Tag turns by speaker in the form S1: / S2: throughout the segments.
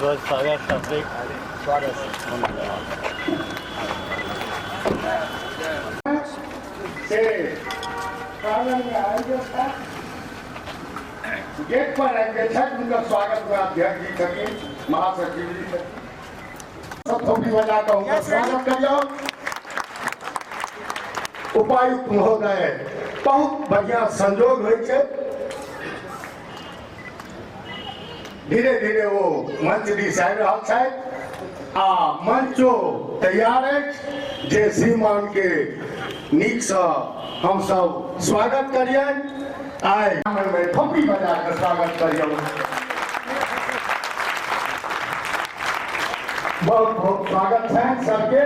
S1: बहुत स्वागत हार्दिक स्वागत
S2: से प्रांगण में आयोजन था। गेट पर अध्यक्ष उनका स्वागत हुआ, अध्यक्ष जी सभी महासचिव जी सब थोड़ी बजा कर उनका स्वागत करियो। उपायुक्त महोदय बहुत बढ़िया संजोग हो, धीरे धीरे वो मंच दिशाई रहा है आ मंचो तैयार है जे श्रीमान के नीक से हम सब स्वागत करिए। आए में थोपी बजा कर स्वागत करिए। बहुत बहुत स्वागत है सबके।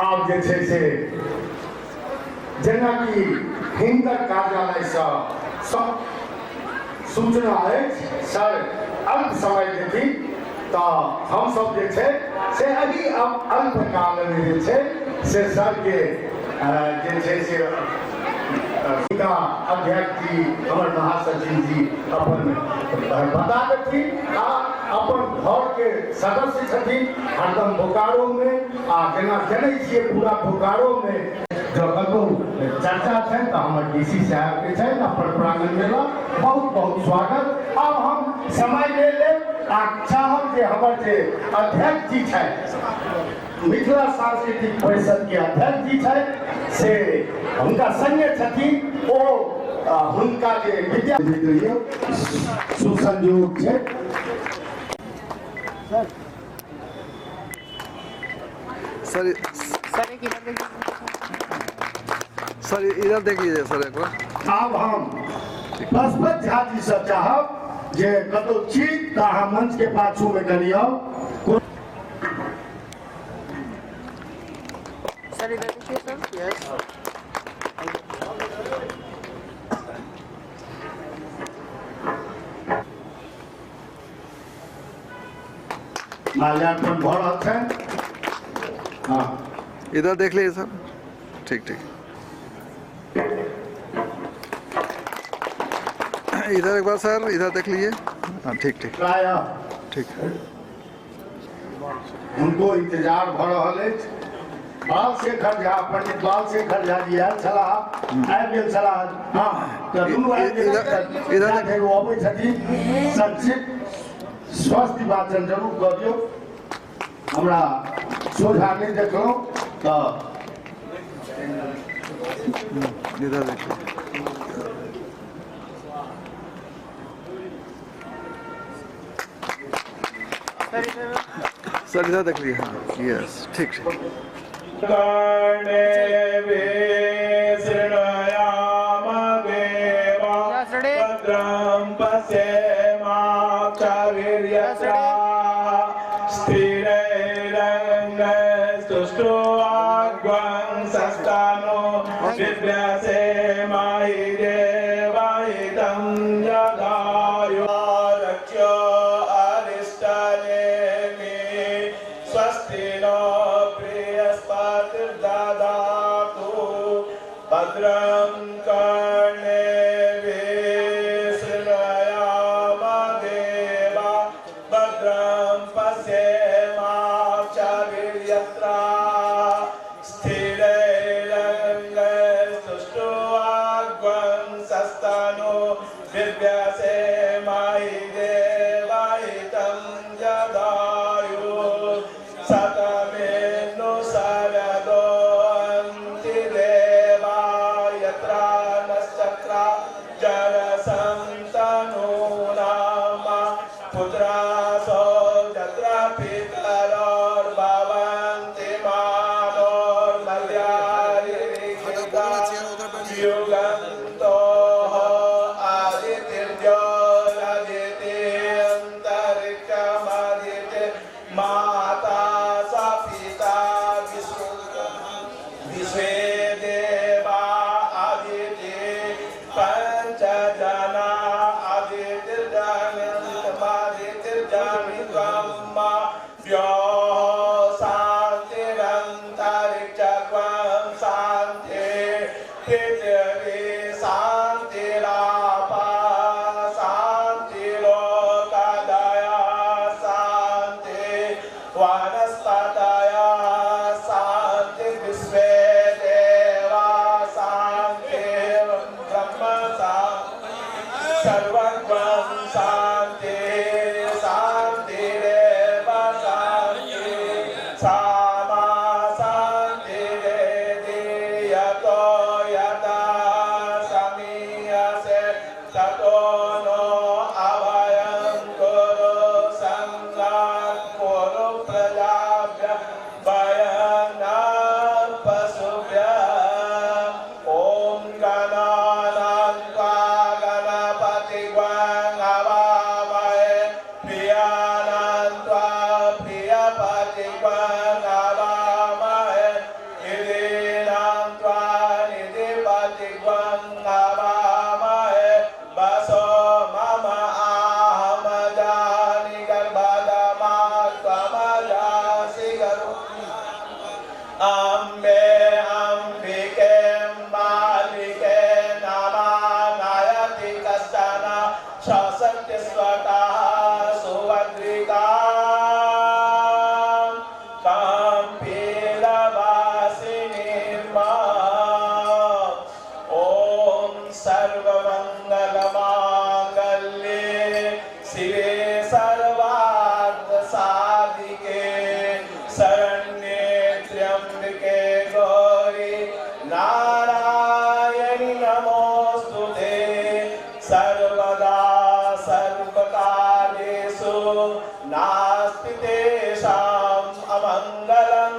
S2: आप जैसे से जना की हिंदर कार्यालय से सूचना है सर अल्प समय देती तो हम सब जे छे से अभी अब अल्प काल में जे छे से सर के जे छे से अध्यक्ष जी हमारे महासचिव जी अपन बता देती अपन घर के सदस्य छथी हरदम बोकारो में आ जना जनै छियै पूरा बोकारो में जो कतौ चर्चा है तो हमारे डीसी साहब के छे अपन प्रांगण में बहुत बहुत स्वागत। अब हम समय ले ले चाहब जे हमर जे अध्यक्ष जी छे मिथिला सांस्कृतिक परिषद के अध्यक्ष जी छे से उनका संगे छथि ओ उनका जे विद्या सुसंयोग छे।
S3: सर सर इधर देख लीजिए सर एक बार।
S2: अब हम बसपत झा जी से चाहब जे कतौ चीज ताहा मंच के पाछू में करियो।
S4: सर इधर देखिए सर। यस
S2: माल्यार्पण भऽ रहल छै। हाँ
S3: इधर देख लीजिए सर। ठीक ठीक इधर एक बार सर इधर देख लीजिए। हाँ ठीक ठीक ठीक
S2: उनको इंतजार भ रहल अछि। बाल शेखर झा पंडित बाल शेखर झा जी आयल छलाह आबि गेल छलाह। हाँ तऽ दुनू आबि गेल इधर फेर ओ अबै छथिन। संक्षिप्त स्वास्थ्य वाचन जरूर कऽ दियौ। हमरा सोझा नहीं देखलो तो
S3: इधर देखिए सर इधर देख लीजिए। हाँ यस ठीक ठीक
S5: शांति वनस्पतय शान्ति विश्वे देवा शान्तिर्ब्रह्म सर्वं शान्ति शान्तिरेव शान्ति सामा शान्तिरेधि यतो यदा समीयसे ततो नो अभयं कुरु संगात् कुरु प्रजाभ्य भयं पशुभ्यः ॐ गणानां त्वा गणपतिग्वं हवामहे प्रियाणां त्वा प्रियपतिग्वं हवामहे निधीनां त्वा निधिपतिग्वं हवामहे वसो मम आहम जानि गर्भधमा त्वमजासि अम्बे अम्बिके बालिके नमानयति कश्चन ससत्यस्वतः सुभद्रिका ॐ सर्वमङ्गलमाङ्गल्ये शिवे सर्वार्थसाधिके शरण्ये त्र्यम्बके गौरी नारायणि नमोऽस्तुते सर्वदा सर्वकार्येषु नास्ति तेषाम् अमङ्गलं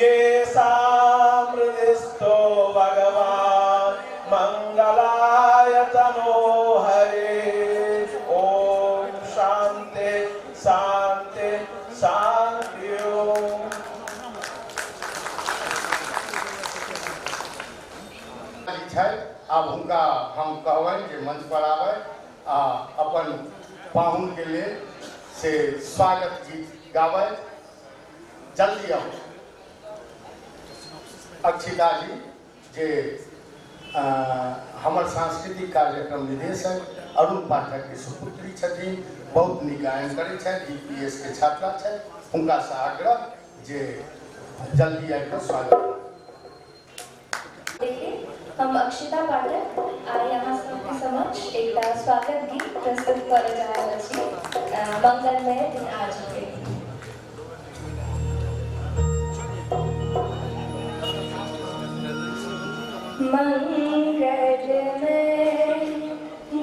S5: येषां हृदिस्थो भगवान् मंगलाय तनोहरे ॐ शान्ति शान्ति शान्ति
S2: अब हुनका हम कहबनि जे मंच पर आबै आ अपन पाहुन के लिए से स्वागत गीत गाबै। जल्दी आओ अक्षिता जी जे हमर सांस्कृतिक कार्यक्रम निदेशक अरुण पाठक के सुपुत्री छथिन, बहुत नीक गायन करै छथि, DPS के छात्रा छथि, हुनका से आग्रह जे जल्दी आबिकऽ स्वागत।
S6: हम अक्षिता पाठक आइ अहाँ सबके समक्ष एकटा स्वागत गीत प्रस्तुत करऽ जा रहल छी। मंगलमय दिन आज के मंगलमय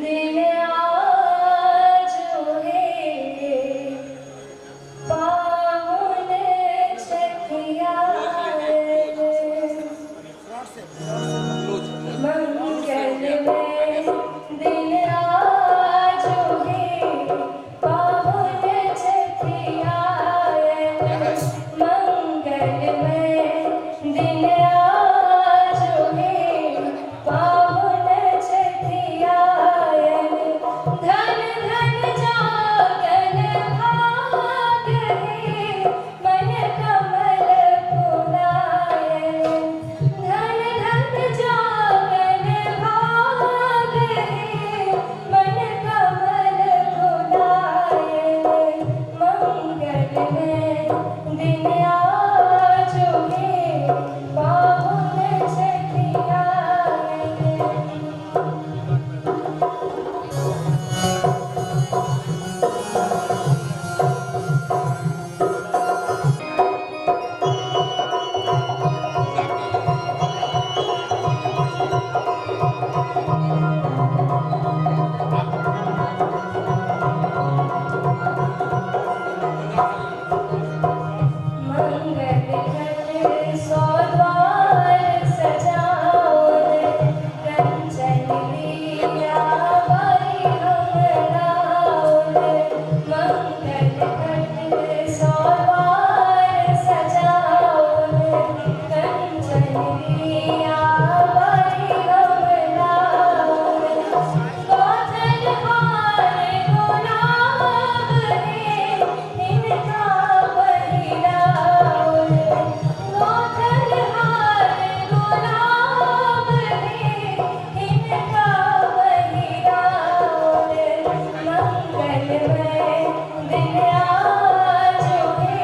S6: दिन आज है पावन छठिया मंगलमय दिन आज है पावन छठिया मंगलमय दिन आज है पावन छठिया धन धन जागन भाग है मन कमल फुलाए धन धन जागन भाग है मन कमल फुलाए मंगलमय दिन आज है पावन छठिया मंगल घट सौ द्वार सजाओ कंचन लिया बारी हम लाओ मंगल घट सौ द्वार सजाओ कंचन लिया बारी हम लाओ गोधन हार गुलाब है इनका पहिराओ गोधन हार गुलाब है इनका पहिराओ मंगलमय दिन आज है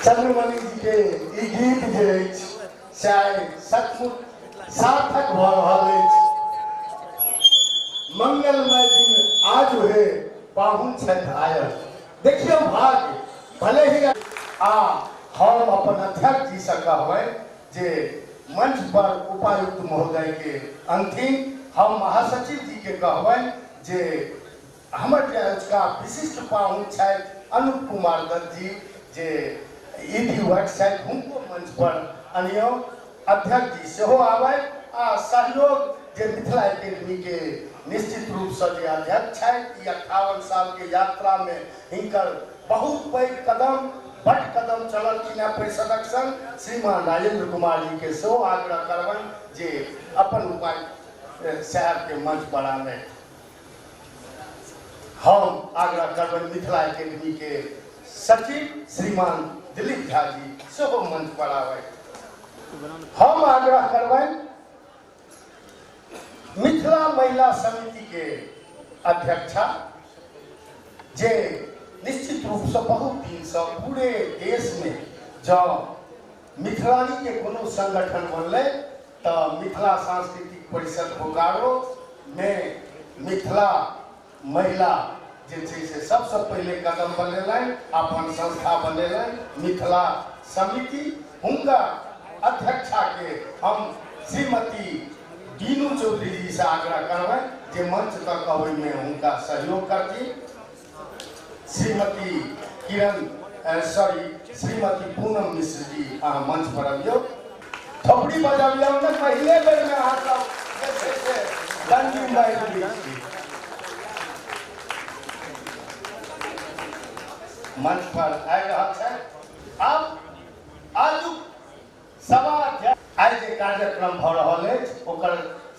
S2: चंद्रमणि जी के ई गीत जे अछि शायद सचमुच सार्थक भ रहल अछि। मंगलमय दिन आज है पाहुन छथि आयल। देखियो भाग्य भले ही हम अपन अध्यक्ष जी से कहबै जे मंच पर उपायुक्त महोदय के अंतिम हम महासचिव जी के कहबै जे हमर का विशिष्ट पाहुन छथि अनूप कुमार दत्त जी जे ईडी वर्क छथि हुनको मंच पर अनियो। अध्यक्ष जी सेहो आबै आ सहयोग जे मिथिला एकेडमी के निश्चित रूप से जे अध्यक्ष छथि 58 साल के यात्रा में हिनकर बहुत पैघ कदम बड़ कदम चललखिन है परिषदक संग श्रीमान राजेंद्र कुमार जी के सेहो आग्रह करबनि जे अपन उपाय साहब के मंच पर आने। हम आग्रह करबनि मिथिला एकेडमी के सचिव श्रीमान दिलीप झा जी सेहो मंच पर आवे। हम आग्रह करबनि मिथिला महिला समिति के अध्यक्षा जे निश्चित रूप से बहुत दिन से पूरे देश में जब मिथिलानी के कोनो संगठन बनले तो मिथिला सांस्कृतिक परिषद बोकारो में मिथिला महिला जे से सबसे पहले कदम बनेलन अपन संस्था बनेलन मिथिला समिति। हुनका अध्यक्षा के हम श्रीमती बीनू चौधरी जी से आग्रह करबनि जे मंच तक अबै में हुनका सहयोग करती। श्रीमती श्रीमती पूनम मिश्र जी मंच पर अबियो। थोपड़ी बजाबियो ने पहले बेर में अहाँ सब दंडी मारि मंच पर आ रहा है। अब आजुक सभा आज जे कार्यक्रम भ रहल अछि ओकर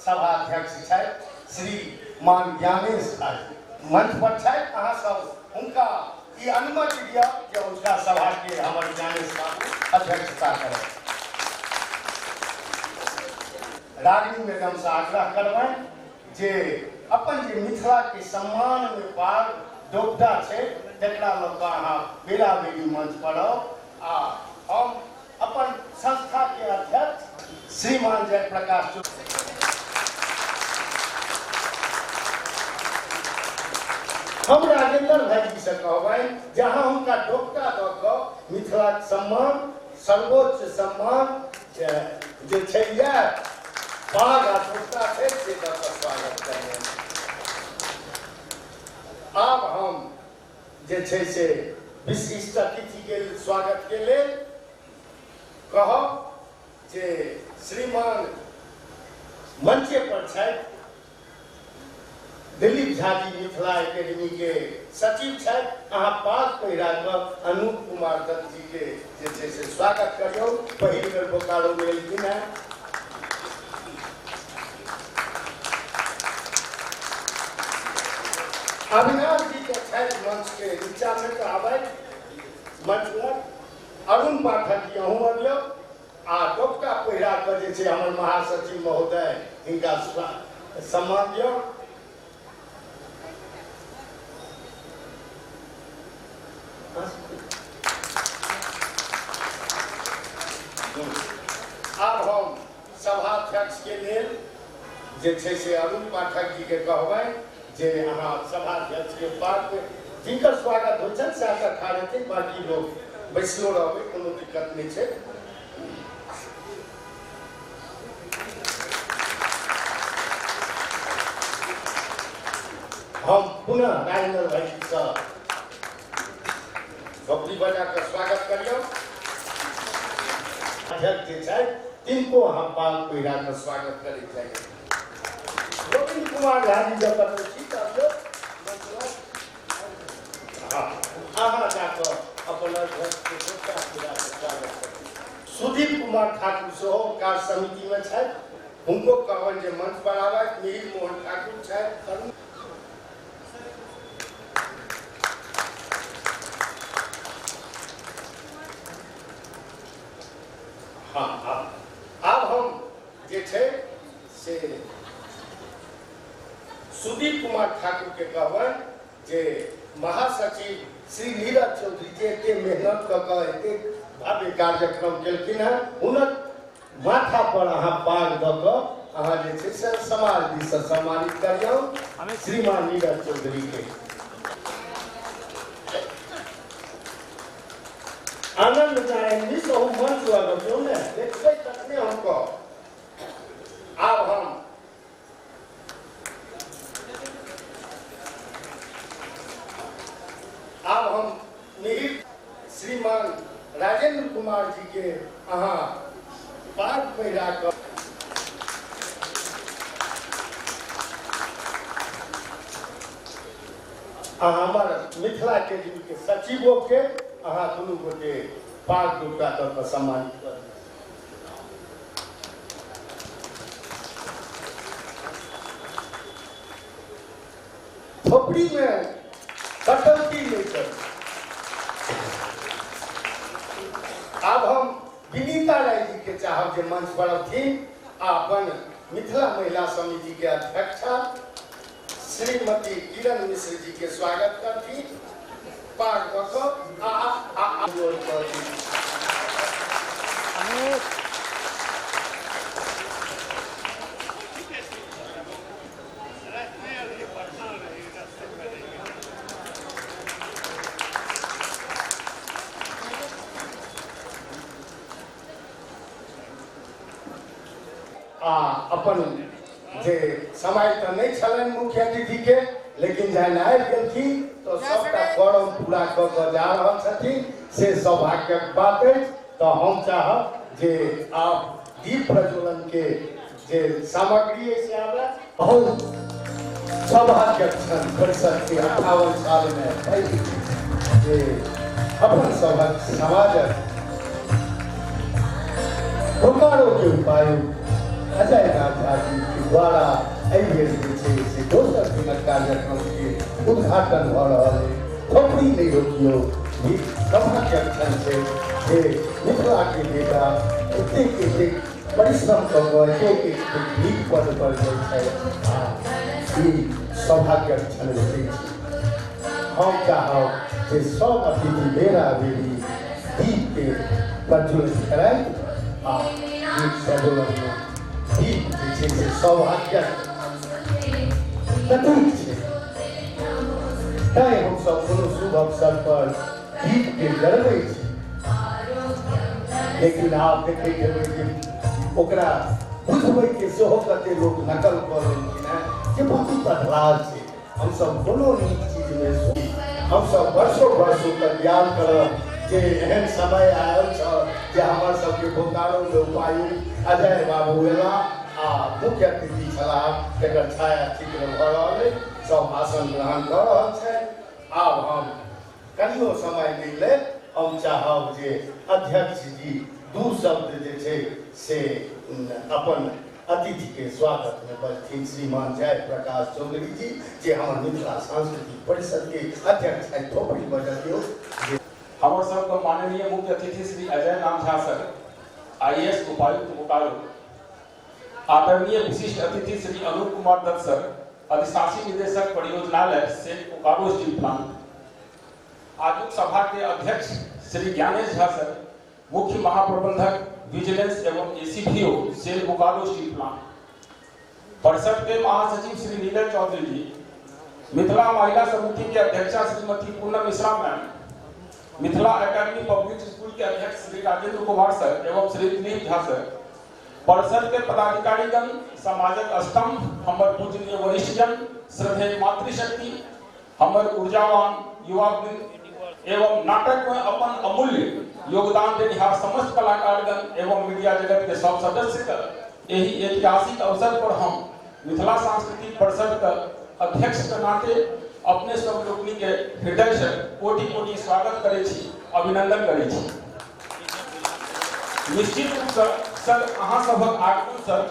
S2: सभा अध्यक्ष छथि श्री मान ज्ञानेश मंच पर छथि। अहाँ सब उनका ये अनुमति दिया कि उसका सभा के हमारे जाने अध्यक्षता करें। रागिनी मैडम से आग्रह करबें जे अपन जे मिथिला के सम्मान में पार दोगटा छे तकरा लोग अहाँ बेरा बेरी मंच पर आओ आ हम अपन संस्था के अध्यक्ष श्रीमान जयप्रकाश हम राजेंद्र भाई जी से कहबै जहाँ उनका डोकटा दऽ कऽ मिथिला के सम्मान सर्वोच्च सम्मान जे छै या पाग आ डोकटा छै से दऽ कऽ स्वागत करें। आब हम जे छै से विशिष्ट अतिथि के स्वागत के लेल कहब जे श्रीमान मंचे पर छथि दिलीप झा जी मिथिला एकेडमी के सचिव छथि। अहाँ पाग पहिरा कऽ अनूप कुमार दत्त जी के जे छै से स्वागत करियौ। पहिल बेर बोकारो में एलखिन हैं। अविनाश जी के छथि मंच के नीचा में तऽ आबै मंच पर अरुण पाठक जी अहूँ अबियौ आ डोकटा पहिरा कऽ जे छै हमर महासचिव महोदय हिनका सम्मान दियौ। अब हम सभाध्यक्ष के लेल जे छै से अरुण पाठक जी के कहबै जे अहाँ सभाध्यक्ष के पाद पे जिनकर स्वागत हो छनि से आकर ठाढ़ हेथिन, बाकी लोग बैसलो रहबै, कोनो दिक्कत नहीं छै। हम पुनः राजेंद्र भाई जी से भक्ति बजा कर स्वागत करियौ। अध्यक्ष जे छै तिनको हम पाग पहिरा कर स्वागत करै चाहिए। गोविंद कुमार झा जी जब तक ठीक है अहाँ जाकर अपन अध्यक्ष के डोकटा पहिरा कर स्वागत करियौ। सुदीप कुमार ठाकुर सेहो कार्य समिति में छथि, हुनको कहबनि जे मंच पर आबथि। मिहिर मोहन ठाकुर छथि। हाँ, अब हम जे छै से सुदीप कुमार ठाकुर के कहबनि जे महासचिव श्री नीरज चौधरी जे एते मेहनत कऽ कऽ एते भव्य कार्यक्रम केलखिन हैं, हुनक माथा पर अहाँ पाग दऽ कऽ अहाँ जे छै से समाज दिस से सम्मानित करियौ श्रीमान नीरज चौधरी के। आनंद नारायण जी से मंच लगबियौ ने, देखबै तखने हमको। अब हम मिहिर श्रीमान राजेंद्र कुमार जी के अहाँ पाग पहिरा कऽ हमार मिथिला एकेडमी के सचिवों के अहाँ दुनू गोटे पाग डोकटा दऽ कऽ सम्मानित कर। खोपड़ी में कटौती नहीं कर। अब हम विनीता राय जी के चाहब जे मंच पर अवथिन अपन मिथिला महिला समिति के अध्यक्षा श्रीमती किरण मिश्र जी के स्वागत करती। पाग दऽ कऽ अपन जे समय तो नहीं छलन मुख्य अतिथि के, लेकिन जहन आबि गेलखिन तो सबटा फॉर्म पूरा कऽ कऽ जा रहल छथिन, से सौभाग्यक बात अछि। तो हम चाहब जे आप दीप प्रज्वलन के जे सामग्री से आवे बहुत सौभाग्यक परिषद के 58 साल में जे अपन समाजक बोकारो के उपायुक्त अजय नाथ झा जी के द्वारा एहि बेर जे छै से दोसर दिनक कार्यक्रम के उद्घाटन भऽ रहल अछि। कभी नहीं रोकियो भी सौभाग्य से जे मिथिला के बेटा एतेक परिश्रम करके भीख पद पर जाइ छै सौभाग्य क्षण रहै छै। हम चाहब जे सब अतिथि बेरा बेरी दीप के प्रज्वलित करैत आ दीप प्रज्वलन दीप जे छै से सौभाग्य प्रतीक छै। तैं हमसब कोनो शुभ अवसर पर दीप के जरबै छी, लेकिन आप देखैत हेबै जे ओकरा बुझबै के सेहो कते लोक नकल कऽ लेलखिन हेँ जे बहुत प्रहलाद छै। हमसब कोनो नीक चीजमे हमसब वर्षों तक याद करब जे एहन समय आयल छल जे हमर सबके बोकारोमे उपायुक्त अजय बाबू अयलाह आ मुख्य अतिथि छलाह, तकर छाया चित्र भऽ रहल अइ, सब भाषण ग्रहण कऽ रहल छथि। आब हम कनियो समय नहि लेब, हम चाहब जे अध्यक्ष जी दू शब्द जे छै से अपन अतिथि के स्वागत में बजथिन। श्रीमान जयप्रकाश चौधरी जी जे हमर मिथिला सांस्कृतिक परिषद के अध्यक्ष है, थोपड़ी बजा दियो।
S7: हमर सबके माननीय मुख्य अतिथि श्री अजय नाम झा सर, IAS उपायुक्त बोकारो, आदरणीय विशिष्ट अतिथि श्री अनूप कुमार दत्त सर, अधिशासी निदेशक परियोजनालय से बोकारो स्टील प्लांट, आजुक सभा के अध्यक्ष श्री ज्ञानेश झा सर, मुख्य महाप्रबंधक विजिलेंस एवं ACPO SAIL Bokaro steel plant, परिषद के महासचिव श्री नीरज चौधरी जी, मिथिला महिला समिति के अध्यक्षा Shrimati Poonam Mishra ma'am, Mithila academy public school के अध्यक्ष श्री राजेंद्र कुमार सर एवं श्री दिलीप झा सर, परिषद के पदाधिकारीगण, समाजक स्तंभ, हमर पूजनीय वरिष्ठजन, श्रद्धेय मातृशक्ति, हमर ऊर्जावान युवा एवं नाटक में अपन अमूल्य योगदान देनिहार समस्त कलाकारगण एवं मीडिया जगत के सब सदस्य यही ऐतिहासिक अवसर पर हम मिथिला सांस्कृतिक परिषद का अध्यक्ष के नाते अपने सब लोकनि के हृदय से कोटि स्वागत करे छी, अभिनंदन करे छी। निश्चित रूप से सर अहाँ सबक आगमन सर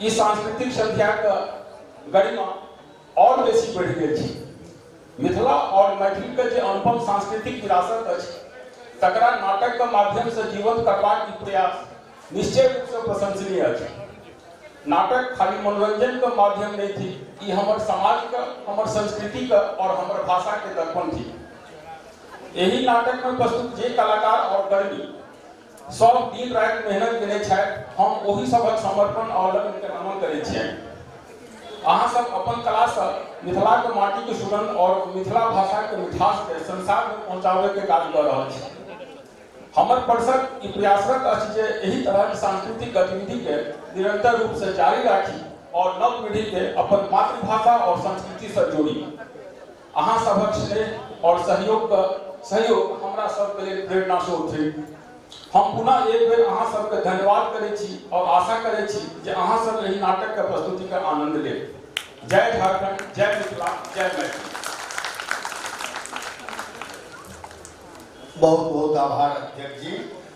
S7: ई सांस्कृतिक संध्या का गरिमा और बेसी बढ़ि गेल छी। मिथिला और मैथिली के जे अनुपम सांस्कृतिक विरासत अछि तकरा नाटक के माध्यम से जीवंत करबाक ई प्रयास निश्चय रूप से प्रशंसनीय अछि। नाटक खाली मनोरंजन के माध्यम नहीं थी, ई हमर समाज का, हमर संस्कृति का और हमर भाषा के दर्पण थी। यही नाटक में प्रस्तुत जे कलाकार और कर्मी सब दिन रात मेहनत केने छथि, हम ओही सबक समर्पण और लगन के नमन करै छियनि। अहाँ सब अपन कला से मिथिला के माटी के सुगंध और मिथिला भाषा के मिठास के संसार में पहुंचावे के काज कर रहल छी। हमर परिषद ई प्रयासरत अछि जे एही तरह की सांस्कृतिक गतिविधि के निरंतर रूप से जारी राखी और नव पीढ़ी के अपन मातृभाषा और संस्कृति से जोड़ी। अहाँ सबक स्नेह और सहयोग हमरा सब के लिए प्रेरणा स्रोत है। हम पुनः एक बेर अहाँ सबके धन्यवाद करै छी और आशा करै छी जे अहाँ सब एही नाटक के प्रस्तुति के आनंद लेब। जय झारखंड, जय मिथिला, जय मैथिली।
S2: बहुत बहुत आभार अध्यक्ष जी।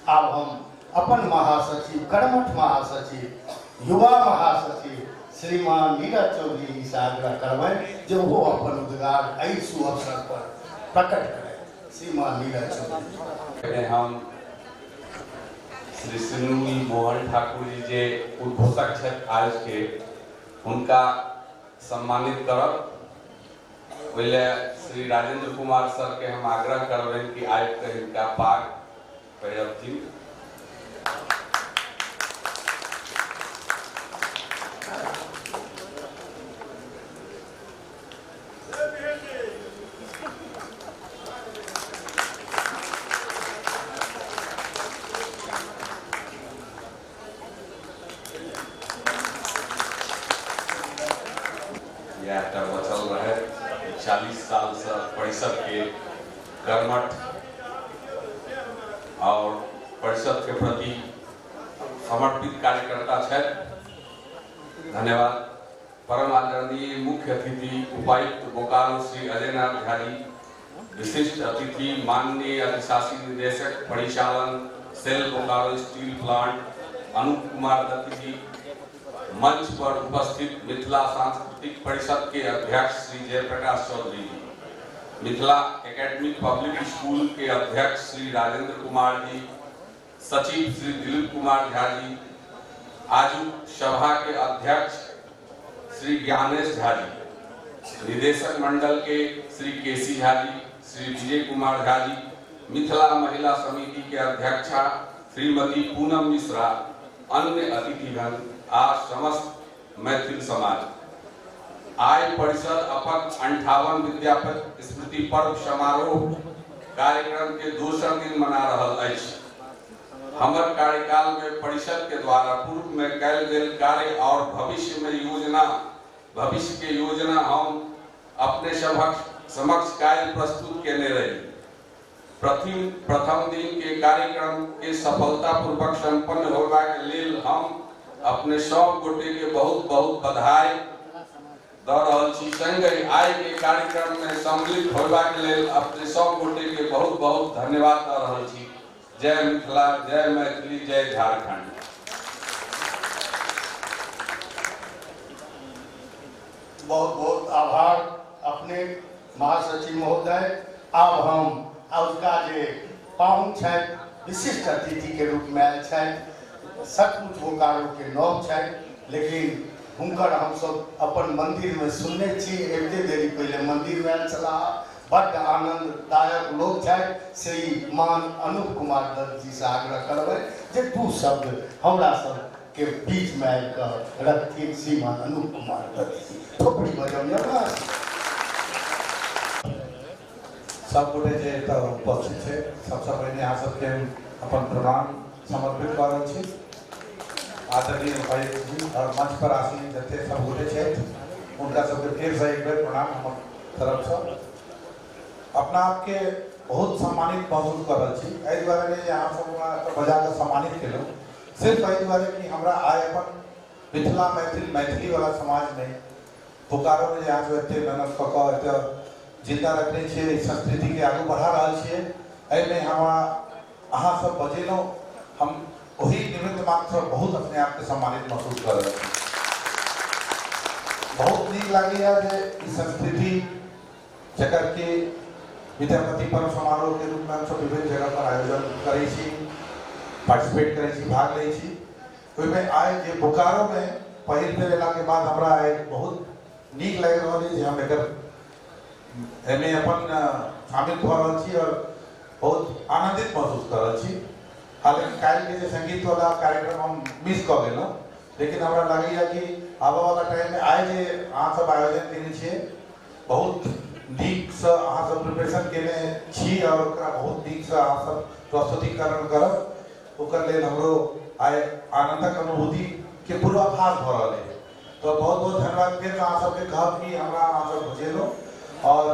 S2: अब हम अपन महासचिव, कर्मठ महासचिव, युवा महासचिव श्रीमान नीरज चौधरी जी से आग्रह करबनि जे वो अपन उद्गार एहि शुभ अवसर पर प्रकट करें। श्रीमान नीरज चौधरी।
S8: हम श्री सुनील मोहन ठाकुर जी जे उद्घोषक छथि आज के, उनका सम्मानित करब। पहले श्री राजेंद्र कुमार सर के हम आग्रह करबनि कि आज के इनका पाग करथिन। बचल रहे 40 साल से परिषद के कर्मठ और परिषद के प्रति समर्पित कार्यकर्ता छथि। धन्यवाद। परम आदरणीय मुख्य अतिथि उपायुक्त बोकारो श्री अजय नाथ झा जी, विशिष्ट अतिथि माननीय अधिशासी निदेशक परिचालन सेल बोकारो स्टील प्लांट अनूप कुमार दत्त जी, मंच पर उपस्थित मिथिला सांस्कृतिक परिषद के अध्यक्ष Shri Jayaprakash Chaudhary ji, Mithila academic public school के अध्यक्ष श्री राजेंद्र कुमार जी, सचिव श्री दिलीप कुमार झा जी, आजू सभा के अध्यक्ष श्री ज्ञानेश झा जी, निदेशक मंडल के श्री केसी झा जी, श्री विजय कुमार झा जी, मिथिला महिला समिति के अध्यक्षा श्रीमती पूनम मिश्रा, अन्य अतिथिगण आ समस्त मैथिल समाज। आय परिषद अपन 58 विद्यापति स्मृति पर्व समारोह कार्यक्रम के दोसर दिन मना रहल अछि। हमर कार्यकाल में परिषद के द्वारा पूर्व में कैल गेल कार्य और भविष्य के योजना हम अपने समक्ष कार्य प्रस्तुत केने रही। प्रथम दिन के कार्यक्रम के सफलता पूर्वक संपन्न होगा के लेल हम अपने सब गोटे के बहुत बहुत बधाई द रहल छी। संगे आय के कार्यक्रम में सम्मिलित होगा के लेल अपने सब गोटे के बहुत बहुत धन्यवाद द रहल छी। जय मिथिला, जय मैथिली, जय झारखंड।
S2: बहुत बहुत आभार अपने महासचिव महोदय। अब हम उसका जे पाहुन छथि, विशिष्ट अतिथि के रूप में आयल छथि, सचमुच बोकारो के नव छथि, लेकिन हुनकर हम सब अपन मंदिर में सुनने छी। एक देरी पहले मंदिर में आयल छलाह, बड़ आनंददायक लोग छथि। श्रीमान अनूप कुमार दत्त जी से आग्रह करबै जे दू शब्द हमरा सब के बीच में आबिकऽ रखथिन। श्रीमान अनूप कुमार दत्त जी थोपड़ी बजौने
S9: सब गोटे जे उपस्थित है, सबसे पहले यहाँ सबके अपन प्रणाम समर्पित कर रहल छी। आदरणीय उपायुक्त जी और मंच पर आसीन जते सब गोटे छथि, उनका सबके फिर से एक बेर प्रणाम हमर तरफ से। अपना आपके बहुत सम्मानित महसूस कर रहल छी। एहि दुआरे जे यहाँ सब बजा के सम्मानित केलहुँ, सिर्फ एहि दुआरे कि हमरा आइ अपन मिथिला मैथिली वाला समाज में बोकारो में यहाँ जो एते मेहनत कऽ कऽ एते जिंदा रखने छे, संस्कृति के आगे बढ़ा रहा छे। एहिमे अहाँ सब बजेलहुँ, हम वही निमित्त मात्र बहुत अपने आप के सम्मानित महसूस कर रहे हैं। बहुत नीक लागैया जे ई संस्कृति जकर के विद्यापति पर्व समारोह के रूप में हम सब विभिन्न जगह पर आयोजन करै छी, पार्टिसिपेट करै छी, भाग लै छी। ओहिमे आइ जे बोकारो में पहिल बेर एला के बाद हमरा आइ बहुत नीक लागि रहल है जे हम एकर एमे अपन शामिल भऽ रहल छी और बहुत आनंदित महसूस कर रहल छी। हालांकि काल्हि के जे संगीत वाला कार्यक्रम हम मिस कऽ गेलहुँ, लेकिन हमरा लगैया कि आबऽ वाला टाइम में आइ जे अहाँ सब आयोजन केने छियै, बहुत नीक से अहाँ सब प्रिपरेशन केने छी और ओकरा बहुत नीक से अहाँ सब प्रस्तुतिकरण करब। ओकर लेल हमरो आइ आनंदक अनुभूति के पूर्वाभास भऽ रहल है। तो बहुत बहुत धन्यवाद फिर अहाँ सबके कहब कि हमरा अहाँ सब बुझेलहुँ और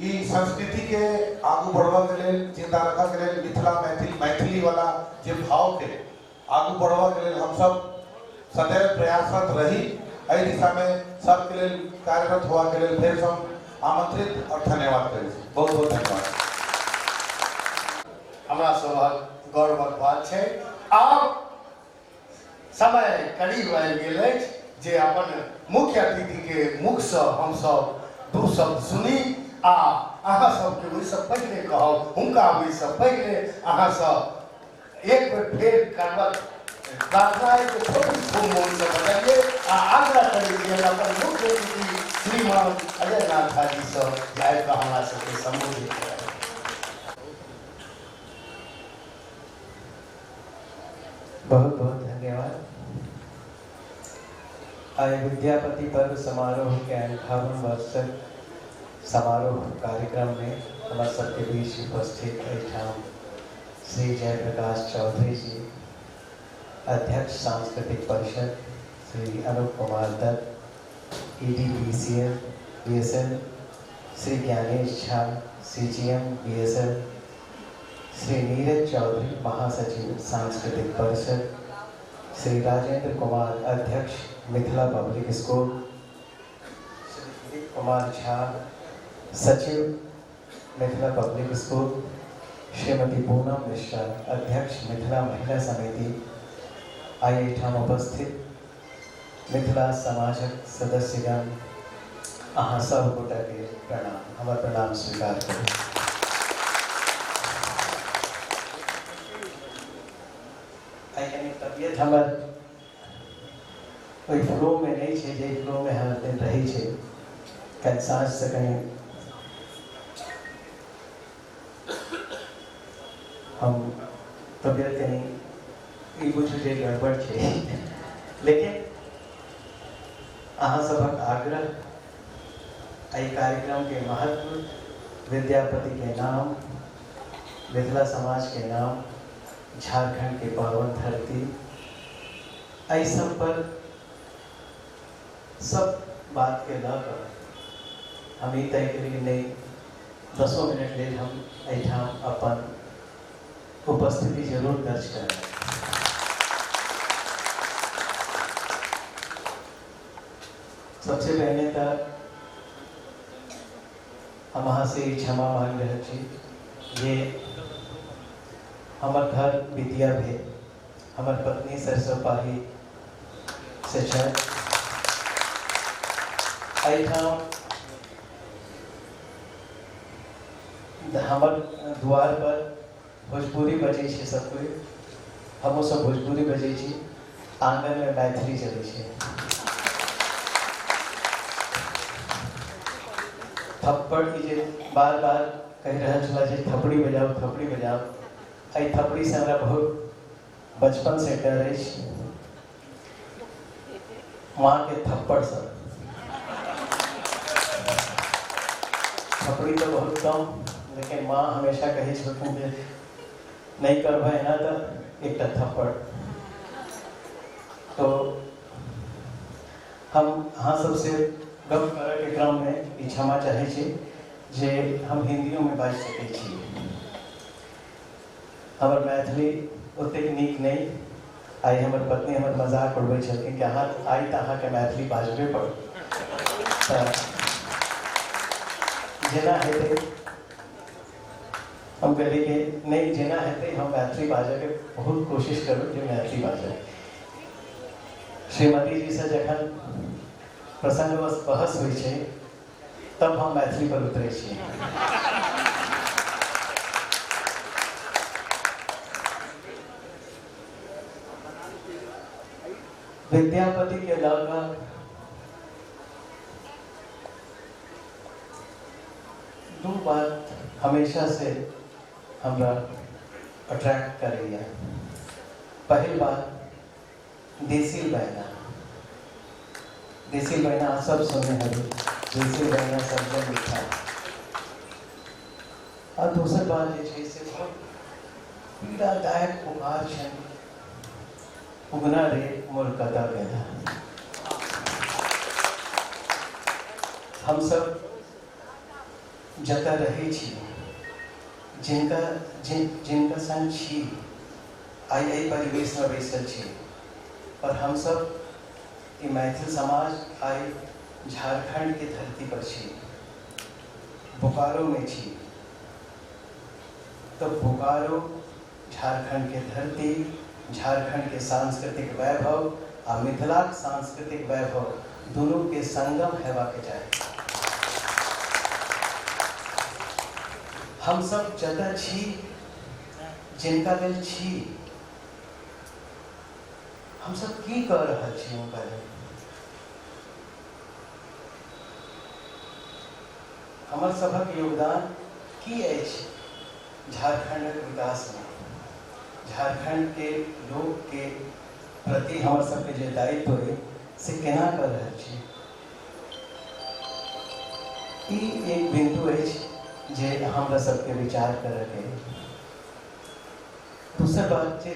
S9: ई संस्कृति के आगू बढ़वा के लेल, जिंदा रखा के लेल, मिथिला मैथिली वाला जे भाव के आगू बढ़वा के लेल हम सब सदैव प्रयासरत रही। एहि दिशा में सबके लेल कार्यरत हुआ के लेल फिर हम आमंत्रित और धन्यवाद करै छी। बहुत बहुत धन्यवाद।
S2: हमरा सभक गौरवक बात छै। आब समय करीब आबि गेल अछि जे अपन मुख्य अतिथि के मुख से हम सब दू शब्द सुनी आ अहाँ सबके ओहिसँ पहिले कहब, हुनका ओहिसँ पहिले अहाँ सब एक बेर फेर करबक प्रार्थना है कि छोटी खूब मोन से बजाइए आ आग्रह करिए अपन मुख्य अतिथि श्रीमान अजय नाथ झा जी से आबि कऽ हमरा सबके संबोधित करें।
S10: बहुत बहुत धन्यवाद। आय विद्यापति पर्व समारोह के 58 वर्षक समारोह कार्यक्रम में हमारे सबके बीच उपस्थित श्री जयप्रकाश चौधरी जी, अध्यक्ष सांस्कृतिक परिषद, Shri Anoop Kumar Dutt, ED BSL, Shri Gyanesh Jha, CGM BSL, Shri Neeraj Chaudhary, महासचिव सांस्कृतिक परिषद, श्री राजेंद्र कुमार, अध्यक्ष मिथिला पब्लिक स्कूल, श्री दिलीप कुमार झा, सचिव मिथिला पब्लिक स्कूल, श्रीमती पूनम मिश्रा, अध्यक्ष मिथिला महिला समिति, आइए ठाम उपस्थित मिथिला समाजक सदस्यगण, अहाँ सब गोटा के प्रणाम, हमार प्रणाम स्वीकार करू। आई कनी तबियत हमर कोई फ्लो में नहीं छे, जे फ्लो में हर दिन रही छे, कल सांझ से कहीं हम तबियत कहीं ई बुझू जे गड़बड़ छे, लेकिन अहाँ सबक आग्रह, एहि कार्यक्रम के महत्व, विद्यापति के नाम, मिथिला समाज के नाम, झारखंड के पावन धरती, एहि सब पर सब बात के ला कर हम ई तय करी नहीं 10 मिनट ले हम एहिठाम अपन उपस्थिति जरूर दर्ज करें। सबसे पहले तो हम अहाँ से क्षमा मांग रहे छी, ये हमार घर बिटिया भी, हमार पत्नी सरसोपाही से छे, एहिठाम हमार द्वार पर भोजपुरी बजे छे सब कोई, हमो सब भोजपुरी बजे छी, आंगन में मैथिली चले छे। थप्पड़ की जे बार बार कह रहा छला जे थपड़ी बजाओ, थपड़ी बजाओ, आई थपड़ी से हमरा बहुत बचपन से डर है। माँ के थप्पड़ से थपड़ी तो बहुत कम, लेकिन माँ हमेशा कहे छलखिन जे नहीं करबै ना तो एक थप्पड़। तो हम अहाँ सबसे गप करे के क्रम में ई क्षमा चाहे छी जे हम हिंदियों में बाज सके छी। हमर मैथिली ओतेक नीक नहीं, आई हमर पत्नी हमर मजाक उड़बै छलखिन कि अहाँ आई तो अहाँ के मैथिली बाजबे पड़त, जेना हेतै हम कहली कि नहीं जेना हेतै हम मैथिली बाजै के बहुत कोशिश करूँ जे मैथिली बाजै। श्रीमती जी से जखन प्रसंगवश बहस होइ छै तब हम मैथिली पर उतरे छी। विद्यापति के अलावा दो बात हमेशा से हमरा अट्रैक्ट करैया। पहली बात देसी बहना, देसी बहना आप सब सुने हैं, देसी बहना सबसे मीठा। और दूसरी बात ये से बहुत पीड़ादायक उभार है, उगना रे मोर कदा बेला। हम सब जता रहे छी, जिनका संग छी, आई परिवेश में बैसल छी, और हम सब ये मैथिल समाज आई झारखंड के धरती पर छी, बोकारो में छी। तो बोकारो झारखंड के धरती, झारखंड के सांस्कृतिक वैभव और मिथिला के सांस्कृतिक वैभव दोनों के संगम हेबा के चाही। हम सब जता छी, जिनका लेल छी, हम सब की कर रहा छी उनका लेल। हमर सबक योगदान की अछि झारखंड विकास में, झारखंड के लोग के प्रति हमर सबके जे दायित्व है से केना कर रहा छी। ई एक बिंदु अछि जे हमरा सबके विचार करे के। दूसरा बात जे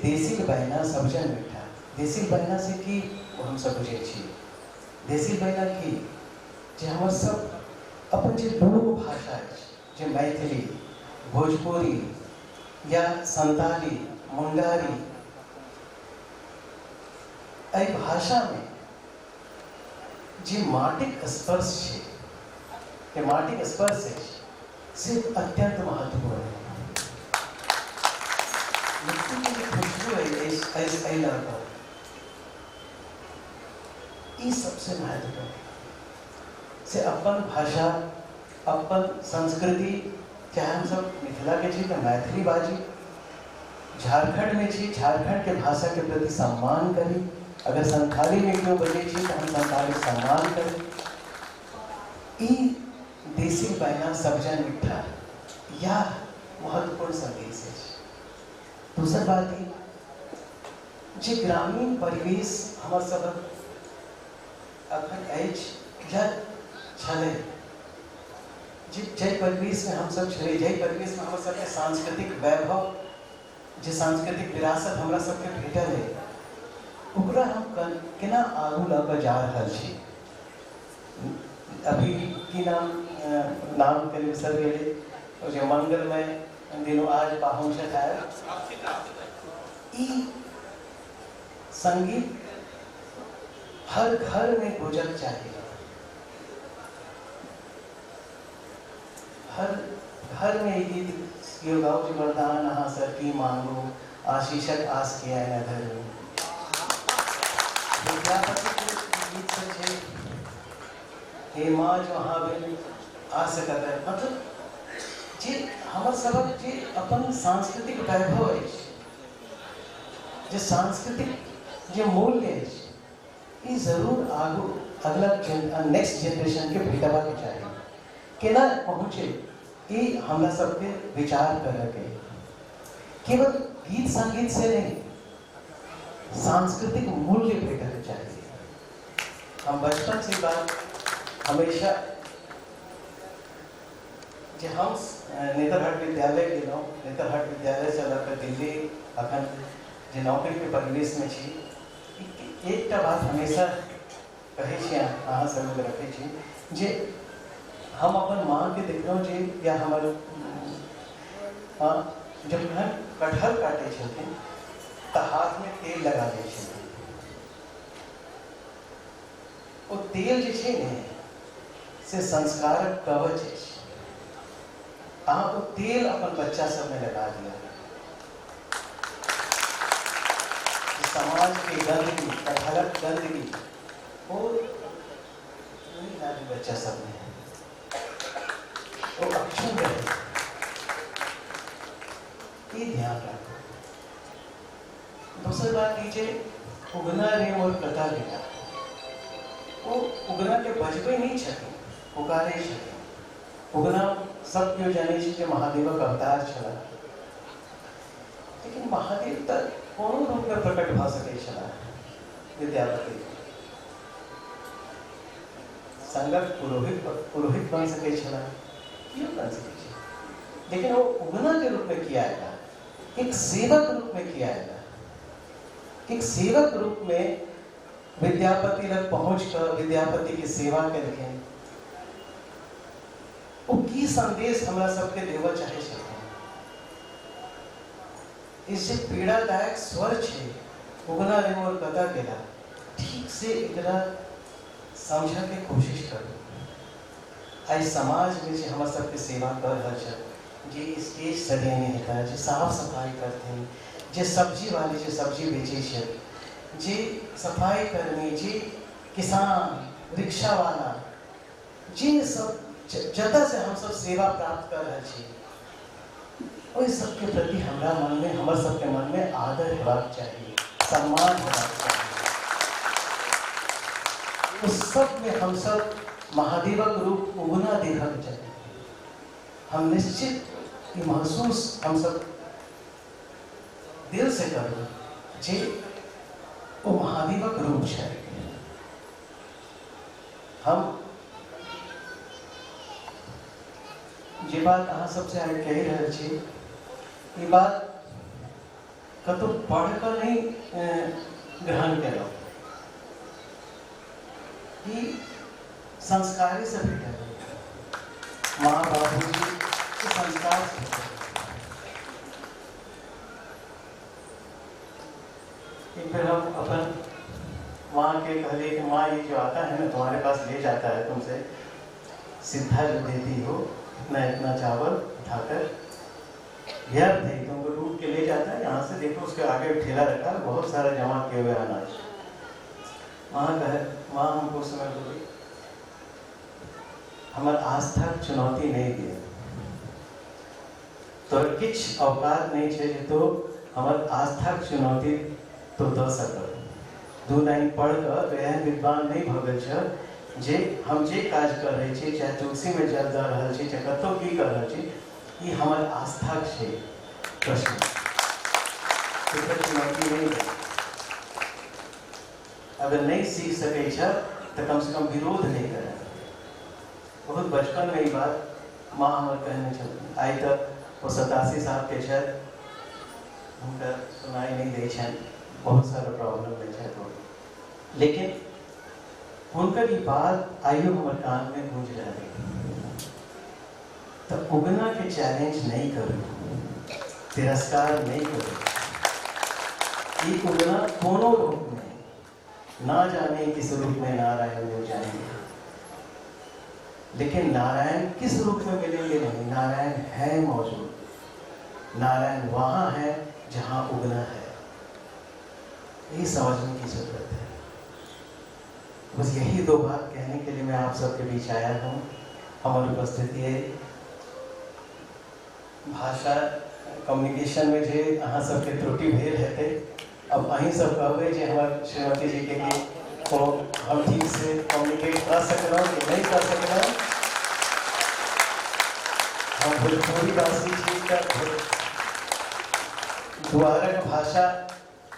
S10: देसी बहना सबजन मीठा, देसी बहना से की हम सब बुझे छी। देसी बहना की जे हमर सब अपन जे लोक भाषा अछि, जे मैथिली, भोजपुरी या संताली, मुंडारी, एहि भाषा में जे माटिक स्पर्श छै, के माटिक स्पर्श अछि से अत्यंत महत्वपूर्ण है। मिट्टी की खुशबू है लड़का, ये सबसे महत्वपूर्ण है। से अपन भाषा अपन संस्कृति, चाहे हम सब मिथिला के छी तो मैथिली बाजी, झारखंड में छी झारखंड के भाषा के प्रति सम्मान करी, अगर संथाली में क्यों बजे छी तो हम संथाली सम्मान करी। ई देसी बहना सबजन मिठा या महत्वपूर्ण संदेश है। दूसरी बात है जे ग्रामीण परिवेश हमर सब अखन अछि या छलै, जे परिवेश में हम सब छलै, जे परिवेश में हमर सबके सांस्कृतिक वैभव, जे सांस्कृतिक विरासत हमरा सबके भेटल है, ओकरा हम केना आगू लऽ कऽ जा रहल छी। अभी की नाम के बिसर गेलै, जो मंगलमय दिनों आज पहुँचत है। ई संगीत हर घर में गुजर चाहिए, हर घर में गीत यो गाओ जी वरदान अहाँ सर की मांगो, आशीषक आस किया न धरो। विद्यापति के गीत से छे हे माँ जो हाँ बिन आ सकत है, मतलब जे हमर सबक जे अपन सांस्कृतिक वैभव है, जे सांस्कृतिक जे मूल्य है, ये जरूर आगू अगला नेक्स्ट जनरेशन के भेटवा के चाहिए। केना पहुँचे ये हमरा सबके विचार करके, केवल गीत संगीत से नहीं, सांस्कृतिक मूल्य भेटना चाहिए। हम बचपन से बात हमेशा जे हम नेतरहाट विद्यालय गेलहुँ, नेतरहाट विद्यालय से लऽ कऽ दिल्ली अखन जे नौकरी के परिवेश में छी, एक बात हमेशा कहै छी, अहाँ सब रखै छी जे हम अपन माँ के देखलहुँ जे या हमर माँ जब कटहल काटे छथिन तो हाथ में तेल लगा दै छथिन। ओ तेल जे छै ने से संस्कारक कवच है। अहाँ ओ तेल अपन बच्चा सब में लगा दिया, समाज के गंदगी, कटहलक गंदगी वो नहीं लागी बच्चा सब में, वो अक्षुण रहे। ये ध्यान रखो। दूसरी बात कीजिए, उगना रे मोर कथा बेटा, वो उगना के बजबे नहीं छथिन, पुकारे छथिन। उगना सब क्यों जाने छी जे महादेवक अवतार छला, लेकिन महादेव तक कोनो रूप में प्रकट भ सकै छला। विद्यापति संगत पुरोहित बन सकै छला, क्यों बन सकै छला, लेकिन वो उगना के रूप में किया आएगा, एक सेवक रूप में किया आएगा। एक सेवक रूप में विद्यापति तक पहुंच कर विद्यापति की सेवा करके वो की संदेश हमरा सबके देवा चाहे छथिन। इस पीड़ादायक स्वर छे उगना रे मोर कथा केला, ठीक से एकरा समझा के कोशिश करो। आई समाज में जे हमर सबके सेवा कर रहल छै, जे स्टेज सजेने हेता, जे साफ सफाई करते हैं, जे सब्जी वाले जे सब्जी बेचे छै, जे सफाई कर्मी, जे किसान, रिक्शा वाला, जे सब जतऽ से हम सब सेवा प्राप्त कर रहे छी, ओहि सबके प्रति हमरा मन में, हमर सबके मन में आदर हेबाक चाहिए, सम्मान हेबाक चाहिए। उस सब में हम सब महादेवक रूप उगना देखक चाहिए। हम निश्चित ये महसूस हम सब दिल से करो जे वो महादेवक रूप है। हम जे बात अहाँ सबसे आगे कही रहे छी, ये बात कतौ पढ़ कर नहीं ग्रहण करो, कि संस्कारी से भेटल, माँ बाबू जी के संस्कार से फिर हम अपन माँ के कहले कि माँ ये जो आता है ना तुम्हारे पास ले जाता है, तुमसे सिद्धा जो देती हो, इतना चावल उठाकर व्यर्थ है, तुमको लूट के ले जाता है। यहाँ से देखो उसके आगे ठेला रखा है, बहुत सारा जमा किए हुए अनाज। माँ हमको समय बोली हमार आस्था चुनौती नहीं दिए तो किछ औकात नहीं छे तो हमार आस्था चुनौती तो दो सकल दू लाइन पढ़ कर एहन विद्वान नहीं भगल छ जे हम जे काज कर रहे छी चाहे तुलसी में जल दे रहल छी चाहे कतो की कर रहल छी ई हमार आस्था छे प्रश्न तो चुनौती नहीं है। अगर नहीं सीख सके छ तो कम से कम विरोध नहीं करे। बहुत बचपन में ही बात माँ हमारे कहने चलती आई तक वो 87 साल के छत उनका सुनाई नहीं दे छन बहुत सारा प्रॉब्लम में छे तो लेकिन उनका की बात आइयो हमारे कान में गूंज रही तो उगना के चैलेंज नहीं करो तिरस्कार नहीं करो ये उगना दोनों रूप में ना जाने किस रूप में नारायण हो जाएंगे लेकिन नारायण किस रूप में मिलेंगे नहीं नारायण है मौजूद नारायण वहां है जहां उगना है ये समझने की जरूरत है। बस यही दो बात कहने के लिए मैं आप सबके बीच आया हूँ। हमारी उपस्थिति है भाषा कम्युनिकेशन में जे अहाँ सबके त्रुटि भेल हेतै अब अहीं सब कहबै जे हमर श्रीमती जी के तो हम ठीक से कम्युनिकेट कर सकलहुँ कि नहीं कर सकलहुँ। हम भोजपुरी भाषी छी तऽ द्वारक भाषा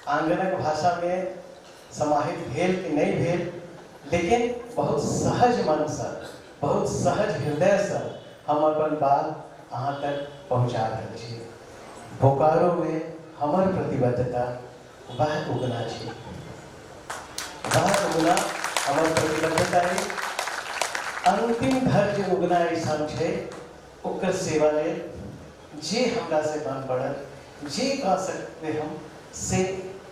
S10: आंगनक भाषा में समाहित भेल कि नहीं भेल लेकिन बहुत सहज मन से बहुत सहज हृदय से हम अपन बात अहाँ तक पहुँचा रहे छी। बोकारो में हमर प्रतिबद्धता वह उगना छी वह उगना हमर प्रतिबद्धता है अंतिम घर जो उगना ऐसा है ओकर सेवा ले जे हमरा से बन पड़ल जे कह सकते हम से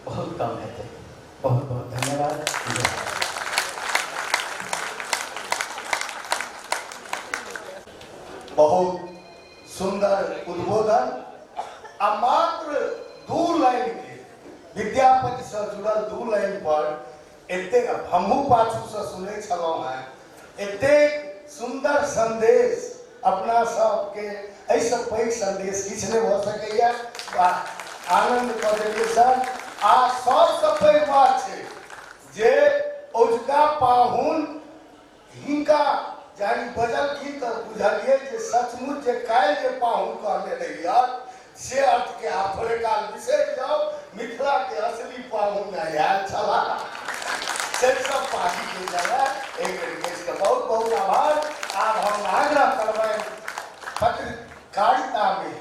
S10: बहुत कम है। बहुत बहुत धन्यवाद।
S2: बहुत सुंदर उद्बोधन आ मात्र 2 लाइन के विद्यापति से जुड़ल 2 लाइन पर एते हमहू पाछू से सुने छलहुँ हैं एते सुंदर संदेश अपना सबके ऐसा पैघ संदेश किछु नहीं हो सकैया आनंद कर देलियै सर आ सबसे पैघ बात छै जे ओजका पाहुन हिनका जानी बजल की तो बुझलिए जे सचमुच जे काल्हि जे पाहुन कहने रहियै से अर्थ के आप थोड़े काल बिसरि जाओ मिथिला के असली पाहुन आयल छलाह से सब पार्टी के जगह एक देश का बहुत बहुत आभार। आब हम आग्रह करबनि पत्रकारिता में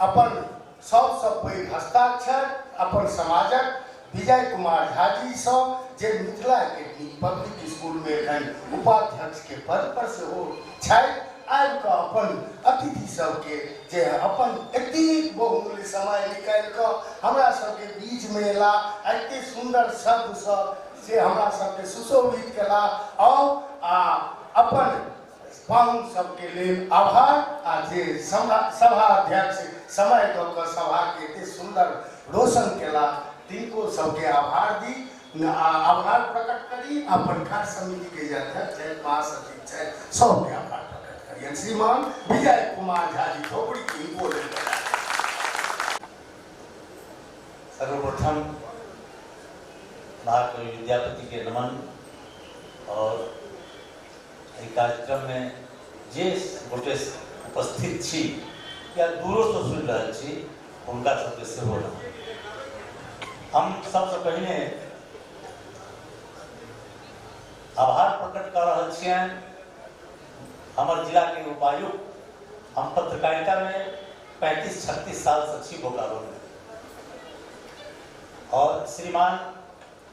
S2: अपन सबसे पैघ हस्ताक्षर अपन समाजक विजय कुमार झा जी से जे मिथिला के पब्लिक स्कूल में एखन उपाध्यक्ष के पद पर से हो छथि आबि कऽ अपन अतिथि सबके जे अपन एतेक बहुमूल्य समय निकालि कऽ हमरा सबके बीच में एला एते सुंदर शब्द सब से हमरा सबके सुशोभित केला और अपन पाहुन सबके लेल आभार आ जे सभा अध्यक्ष समय दऽ कऽ सभा के एते सुंदर रोशन केला तिनको सबके आभार दी आभार प्रकट करी अपन कार्य समिति के अध्यक्ष महासचिव छथि सबके आभार प्रकट करियनि श्रीमान विजय कुमार झा जी झोपड़ी की बोले।
S11: सर्वप्रथम महाकवि विद्यापति के नमन और कार्यक्रम में जे गोटे उपस्थित छी या दूरों से सुन रहा छी उनका सबके सेहो नमन। हम सबसे पहले आभार प्रकट कर रहा छियनि हमारे जिला के उपायुक्त। हम पत्रकारिता में 35-36 साल से छी बोकारो में और श्रीमान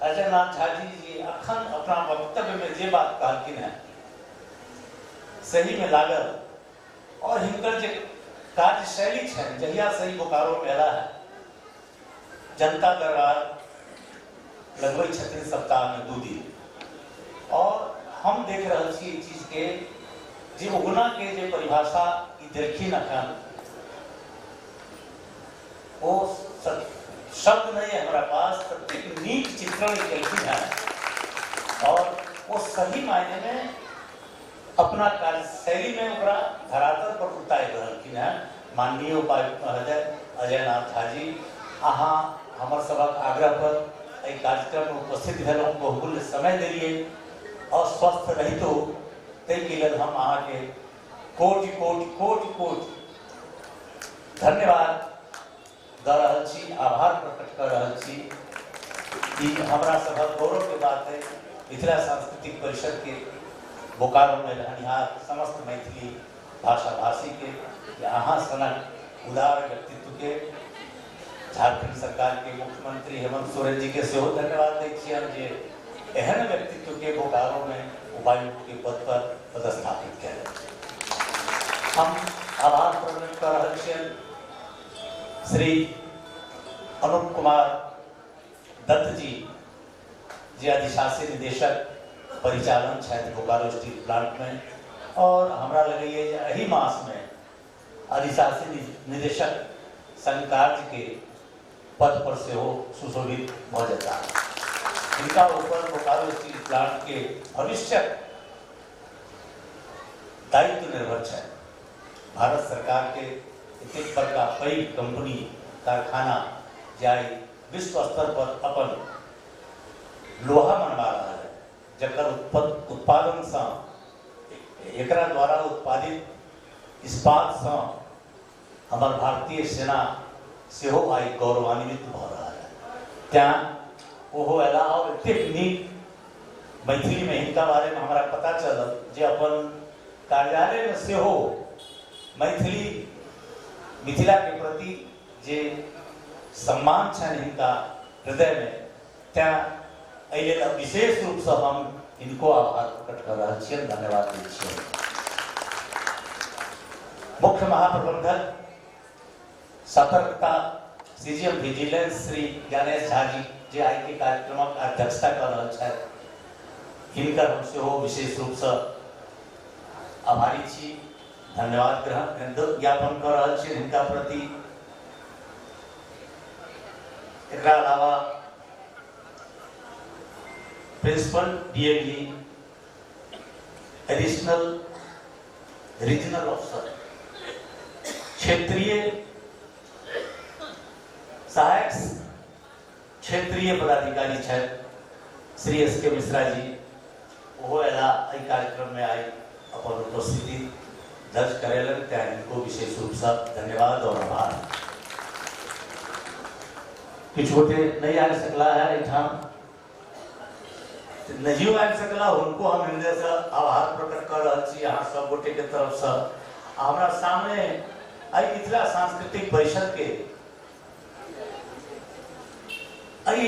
S11: अजय नाथ झा जी अखन अपना वक्तव्य में जे बात कहलखिन है सही में लागल और हिनकर जे कार्यशैली है जहिया से ही बोकारो में एला है जनता दरबार लगभग 36 सप्ताह में 2 दिन और हम देख रहे छी चीज के जे उगना के जे परिभाषा देखी अखन वो शब्द नहीं है हमारा पास तक नीक चित्रण है और वो सही मायने में अपना कार्यशैली में ओकरा धरातल पर उतारि रहलखिन हैं। माननीय उपायुक्त महोदय अजय नाथ झा जी, अहाँ हमर सबक आग्रह पर एहि कार्यक्रम में उपस्थित भेलहुँ, बहुमूल्य समय देलिए और स्वस्थ रहितो ताहिके लेल हम अहाँके कोटि कोटि कोटि कोटि धन्यवाद दऽ रहल छी, आभार प्रकट कर रहल छी। ई हमरा सभक गौरव के बात है मिथिला सांस्कृतिक परिषद के बोकारो में रहनिहार समस्त मैथिली भाषा भाषी के अहाँ सनक उदार व्यक्तित्व के झारखंड सरकार के मुख्यमंत्री हेमंत सोरेन जी के सेहो धन्यवाद दै छियनि जे एहन व्यक्तित्व के बोकारो में उपायुक्त के पद पर पदस्थापित कयलनि। हम आभार प्रकट कर रहल छियनि श्री अनुप कुमार दत्त जी जे अधिशासी निदेशक परिचालन छथि बोकारो स्टील प्लांट में, और हमरा लगैए जे एही मास में अधिशासी निदेशक संकार्य के पद पर से हो सुशोभित भ जेता। इनका ऊपर बोकारो स्टील प्लांट के भविष्य दायित्व निर्भर है। भारत सरकार के एतेक बड़का पैघ कंपनी कारखाना जाय विश्व स्तर पर अपन लोहा बनवा रहा है, जकर उत्पादन से एकरा द्वारा उत्पादित इस्पात से हमार भारतीय सेना सेहो आई गौरवान्वित भ रहा है। त्या ओहो एला और एतेक नीक मैथिली में हिनका बारे में हमारा पता चलल जे अपन कार्यालय में सेहो मैथिली मिथिला के प्रति जे सम्मान छनि हिनका हृदय में, त्या एहि लेल विशेष रूप से हम इनको आभार प्रकट कर रहल छियनि, धन्यवाद दै छियनि। मुख्य महाप्रबंधक सतर्कता सीजीएम विजिलेंस श्री गणेश झा जी जे आई के कार्यक्रमक अध्यक्षता कर रहल छथि, हिनकर हम सेहो विशेष रूप से आभारी छी, धन्यवाद ज्ञापन कर रहल छी हिनका प्रति। एकरा अलावा principal DAD additional regional officer क्षेत्रीय सहायक क्षेत्रीय पदाधिकारी छथि श्री एसके मिश्रा जी, वो एला एहि कार्यक्रम में आई अपन उपस्थिति दर्ज करेलन, त्या इनको विशेष रूप से धन्यवाद और आभार। किछु गोटे नहीं आ सकला है एठाम, नहीं आ सकला उनको हम हृदय से आभार प्रकट कर रहा छी यहाँ सब गोटे के तरफ से। हमारा सामने आई मिथिला सांस्कृतिक परिषद के आई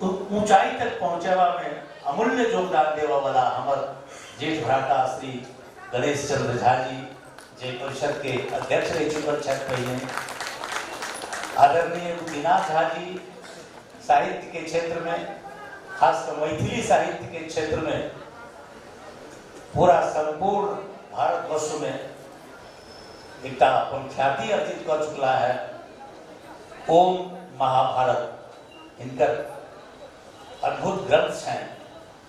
S11: ऊंचाई तक पहुंचेवा में अमूल्य योगदान देवा वाला हमार जेठ भ्राता श्री गणेश चंद्र झा जी जे परिषद के अध्यक्ष रह चुकल छथि पहले, आदरणीय गोपीनाथ झा जी साहित्य के क्षेत्र में, खासकर मैथिली साहित्य के क्षेत्र में पूरा संपूर्ण भारतवर्ष में एक अपन ख्याति अर्जित कर चुकला है। ओम महाभारत इनकर अद्भुत ग्रंथ हैं,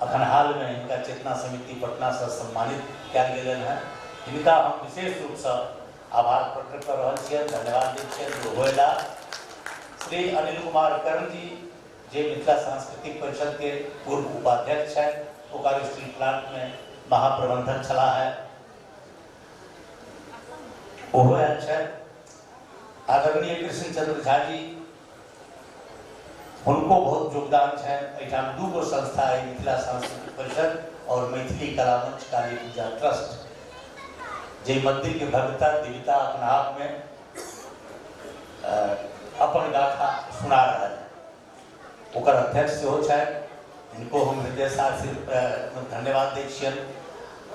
S11: अखन हाल में इनका चेतना समिति पटना से सम्मानित कयल गेल है। इनका हम विशेष रूप से आभार प्रकट कर रहा छियनि, धन्यवाद दै छियनि। होएला श्री अनिल कुमार कर्ण जी जे मिथिला सांस्कृतिक परिषद के पूर्व उपाध्यक्ष हैं, बोकारो स्टील प्लांट में महाप्रबंधक चला है, वो है। आदरणीय कृष्ण चंद्र झा जी, उनको बहुत योगदान है। एठाम दूगो संस्था है, मिथिला सांस्कृतिक परिषद और मैथिली कला मंच काली पूजा ट्रस्ट, जे मंदिर के भव्यता दिव्यता अपना आप में अपन गाथा सुना रहा है, ओकर अध्यक्ष हो चाहे, इनको हम हृदय से धन्यवाद दै छियनि।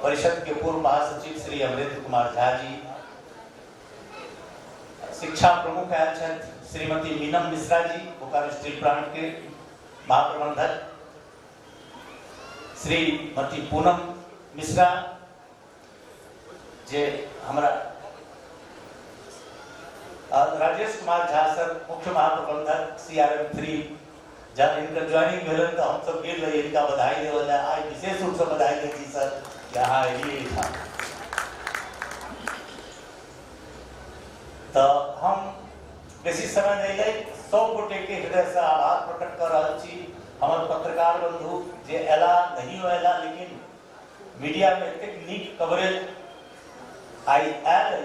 S11: परिषद के पूर्व महासचिव श्री अमरेंद्र कुमार झा जी, शिक्षा प्रमुख आयल छथि श्रीमती मीनम मिश्रा जी, बोकारो स्टील प्लांट के महाप्रबंधक, श्रीमती पूनम मिश्रा जे हमारा राजेश कुमार झा सर मुख्य महाप्रबंधक CRM3, जब इनका ज्वाइनिंग भेलन तो हम सब गेल रही, इनका बधाई देवल जाए। आज विशेष रूप से बधाई दै छी सर, यहाँ एलिए था। तो हम बेसी समय नहीं ले, 100 गोटे के हृदय से आभार प्रकट कर रहा छी। हमारे पत्रकार बंधु जे एला नहीं होएला, लेकिन मीडिया में एक नीक कवरेज आई आयल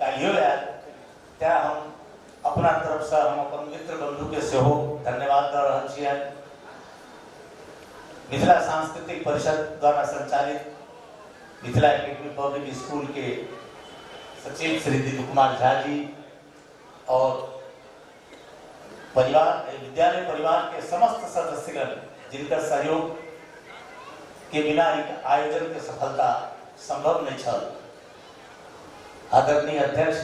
S11: कालियो आयल, त्या हम अपना तरफ से हम अपन मित्र बंधु के सेहो धन्यवाद दे रहा छियै। मिथिला सांस्कृतिक परिषद द्वारा संचालित मिथिला एकेडमी पब्लिक स्कूल के सचिव श्री दीपक कुमार झा जी और परिवार विद्यालय परिवार के समस्त सदस्यगण, जिनका सहयोग के बिना एक आयोजन की सफलता संभव नहीं छल। आदरणीय अध्यक्ष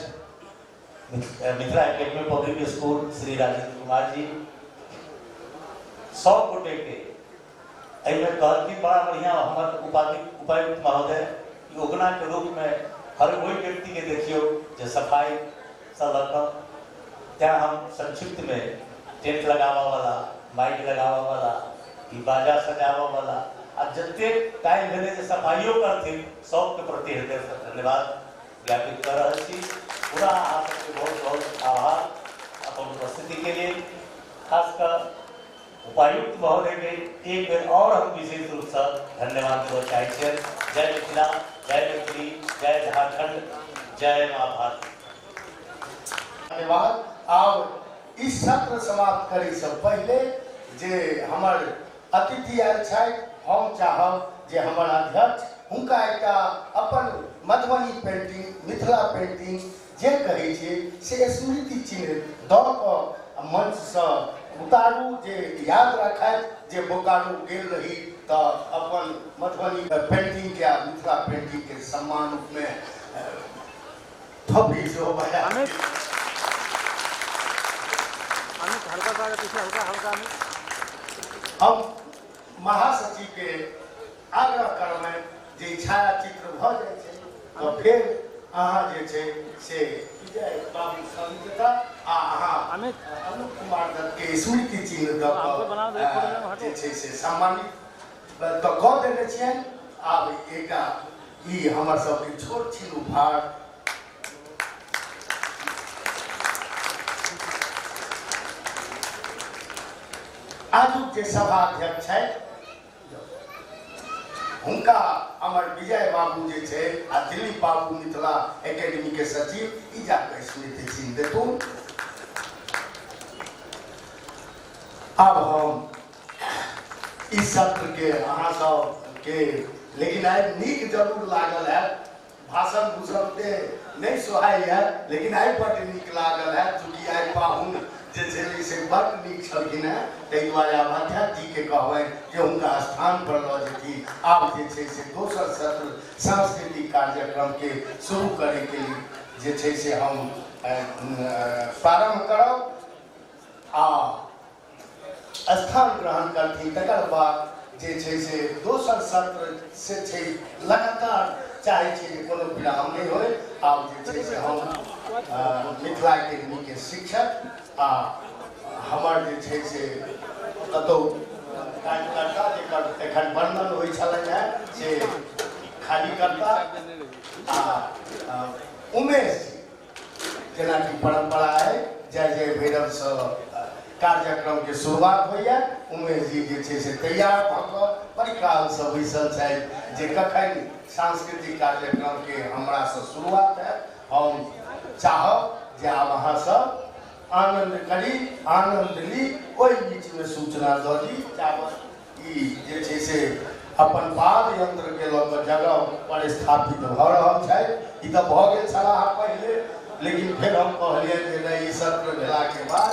S11: Mithila academy public school Shri Rajendra Kumar ji 100 गोटे के कहती बड़ा बढ़िया हमारे उपायुक्त महोदय योजना के रूप में हर कोई व्यक्ति के देखियो जो सफाई से लग त्या हम संक्षिप्त में टेंट लगावा वाला, माइक लगावा वाला, बाजा सजावा वाला आ जते टाइम भेले जे सफाइयो करथि सबके प्रति हृदय से धन्यवाद ज्ञापित कर रहा छी। पूरा आपके बहुत बहुत आभार अपन उपस्थिति के लिए। खासकर उपायुक्त महोदय के एक बेर और हम विशेष रूप से धन्यवाद देना चाहिए। जय मिथिला, जय मैथिली, जय झारखंड, जय माँ भारती।
S2: धन्यवाद। अब इस सत्र समाप्त करे से पहले जे हमार अतिथि आयल छथि, हम चाहब जे हमार अध्यक्ष हुनका एकटा अपन मधुबनी पेंटिंग, मिथिला पेंटिंग जे कहै छै से स्मृति चिन्ह दऽ कऽ मंच से उतारू, जे याद रखैत जे बोकारो गेल रही तऽ अपन मधुबनी पेंटिंग के मिथिला पेंटिंग के सम्मान में थपड़ी सेहो बजाय। हम महासचिव के आग्रह करबै जे छायाचित्र भ जाय छै तो फिर अहाँ जे छै से विजय बाबू संगीता आ अहाँ अनूप कुमार दत्त के स्मृति चिन्ह दऽ कऽ जे छै से सम्मानित तऽ कऽ देने छियनि। आब एकटा ई हमर सबके छोट छिन उपहार आजुक जे सभाध्यक्ष छथि हुनका अमर विजय बाबू जे छै आ दिलीप बाबू मिथिला एकेडमी के सचिव ई जाके स्मृति चिन्ह देथुन। अब हम इस सत्र के अहाँ सब के लेकिन आइ नीक जरूर लागल है, भाषण भूषण दे नहीं सोहाय है, लेकिन आइ बड़ नीक लागल है चूँकि आइ पाहुन जे छै से बड़ नीक छलखिन है। ताहि दुआरे आब अध्यक्ष जी के कहबै जे हुनका स्थान पर लऽ जेती। आब जे छै से दोसर सत्र सांस्कृतिक कार्यक्रम के शुरू करे के लिए जे छै से हम प्रारंभ करब आ स्थान ग्रहण करथिन। तकर बाद जे छै से दोसर सत्र से छै लगातार चाहे छै जे कोनो विराम नहीं होय। आब जे छै से हम मिथिला एकेडमी के शिक्षक आ हमर जे छै से कतौ कार्यकर्ता जेकर एखन वर्णन होइ छलनि है से खाली करता आ उमेश जेना कि परंपरा है जय जय भैरव से कार्यक्रम के शुरुआत होइए। उमेश जी जे छै से तैयार भऽ कऽ बड़ी काल से बैसल छथि जे कखन सांस्कृतिक कार्यक्रम के हमरा से शुरुआत है। हम चाहब जे आब अहाँ सब आनंद करी, आनंद ली, ओहि बीच में सूचना दऽ दी जाबत ई जे छै से अपन पाद यंत्र के लऽ कऽ जगह पर स्थापित भऽ रहल छथि। ई तऽ भऽ गेल छलाह पहिले, लेकिन फिर हम कहलियै जे नहि ई सत्र भेला के बाद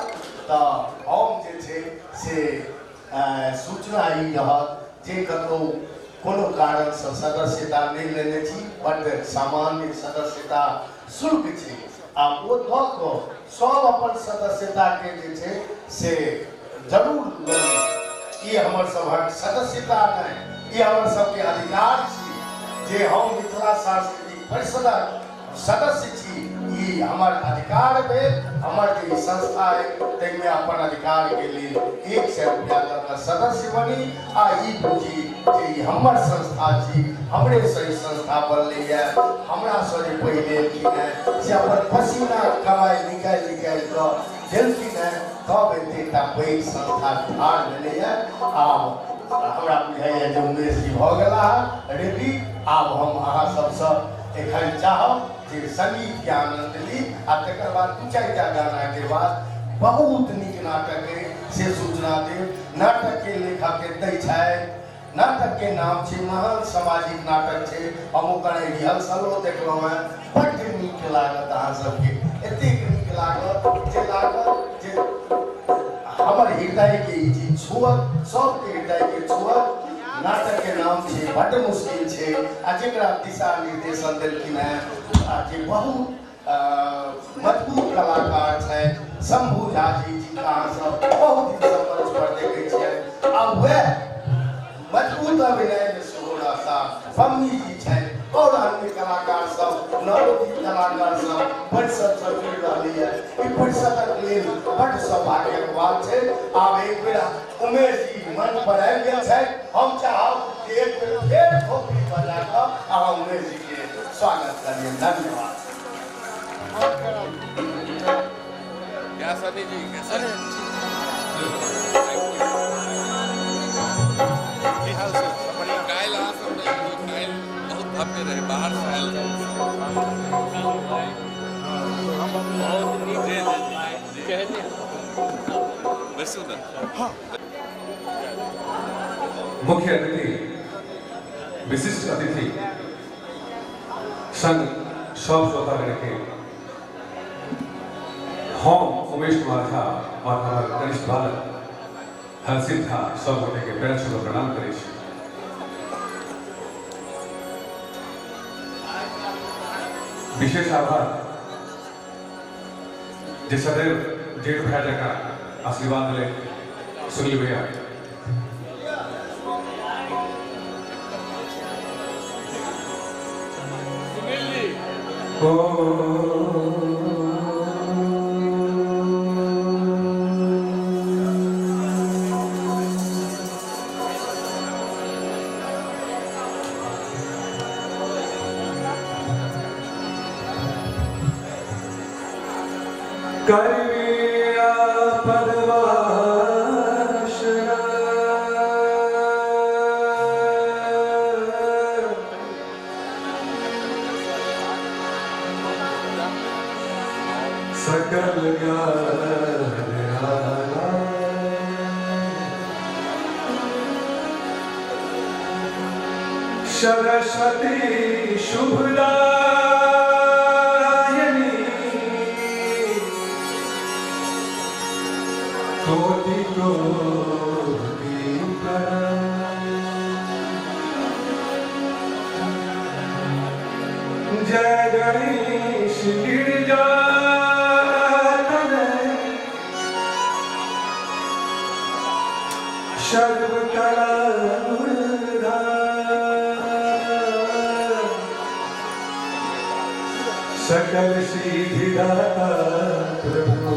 S2: तऽ हम जे छै से सूचना ई रहत जे कतौ कोनो कारण से सदस्यता नहीं लेने छी, बड़ सामान्य सदस्यता शुल्क छै आ ओ दऽ कऽ सब अपन सदस्यता के जे छै से जरूर लऽ। ई हमर सभक सदस्यता नहि, ई हमर सबके अधिकार छी जे हम मिथिला सांस्कृतिक परिषदक सदस्य छी। ई हमर अधिकार भेल हमारे जो संस्था है में अपन अधिकार के लिए 100 रुपया का सदस्य बनी आ ई पूंजी जे हमर संस्था छी हमरे सही संस्था बनले है हमरा से पहले की है से अपन पसीना कमाई निकाल के देलखिन है तब एतेटा पैघ संस्था ठाढ़ भेलै है आ हमरा बुझाइए जे उमेश जी भऽ गेला रेडी आब हम अहाँ सबसँ एखन चाहब जे संगीत के आनंद ली आ तकर बाद 2-4 गाना के बाद बहुत नीक नाटक है से सूचना दे नाटक के लेखक एतै छै नाटक के नाम छै महान सामाजिक नाटक छै हम ओकर रिहर्सलो देखलहुँ हैं बड्ड नीक लागत अहाँ सबके एतेक नीक लागत जे हमर हृदय के ई चीज छुअत सबके हृदय के छुअत नाटक के नाम छै बड्ड मुश्किल छै आ जेकरा दिशा निर्देशन देलखिन हैं आ जे बहुत मजबूत कलाकार छै शंभू झा जी जिनका अहाँ सब बहुत दिन से मंच पर देखै छियै आ वह मजबूत अभिनय में सेहो रहता फम्मी जी छै और अन्य कलाकार सब नवोदित कलाकार सब परिषद से जुड़ रही है ई परिषदक लेल बड्ड सौभाग्यक बात छै आब एक बेर उमेश जी मंच पर आबि गेल छै हम चाहब कि एक बेर फेर ठोकरी बजा कऽ अहाँ उमेश जी के स्वागत करिए धन्यवाद
S8: क्या सनी जी कैसे भव्य रहे बाहर से आयल
S12: मुख्य अतिथि विशिष्ट अतिथि संघ सब श्रोतागण के हम उमेश कुमार झा और हमारे कनिष्ठ बालक हर्षित झा सब गोटे के पैर छू प्रणाम करे छी। विशेष आभार जे सदैव जेठ भाई जका आशीर्वाद मिले सुनील भैया
S13: करविया पदवाशना सकल ज्ञान सरस्वती शुभदा कोटि कोटि प्रणाम जय गणेश गिरिजानन सर्वकला सकल सिद्धिदाता प्रभु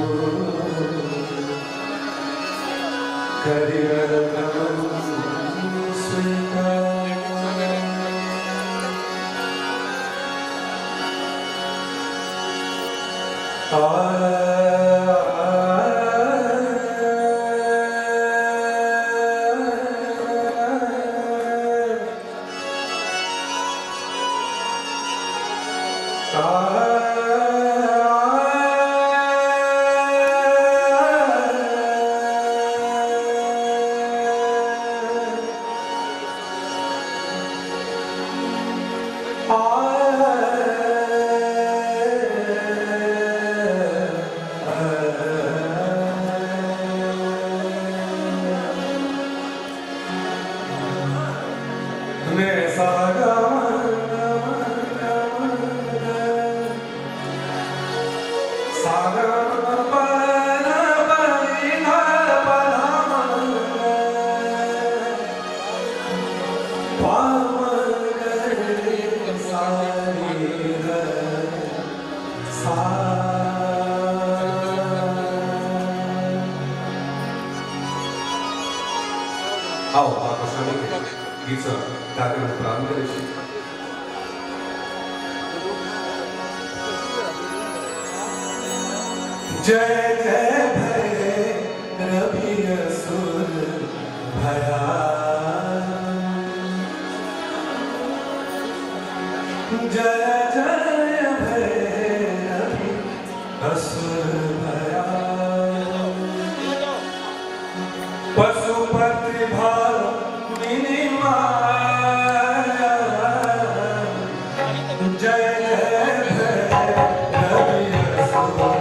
S12: आओ महाप्रश्न गीत कार्यक्रम प्रारंभ करें।
S13: जय जय भय रवि असुर भया, जय जय भय रवि असुर भया, पशुपति भामिनी माया, जय जय भय रवि असुर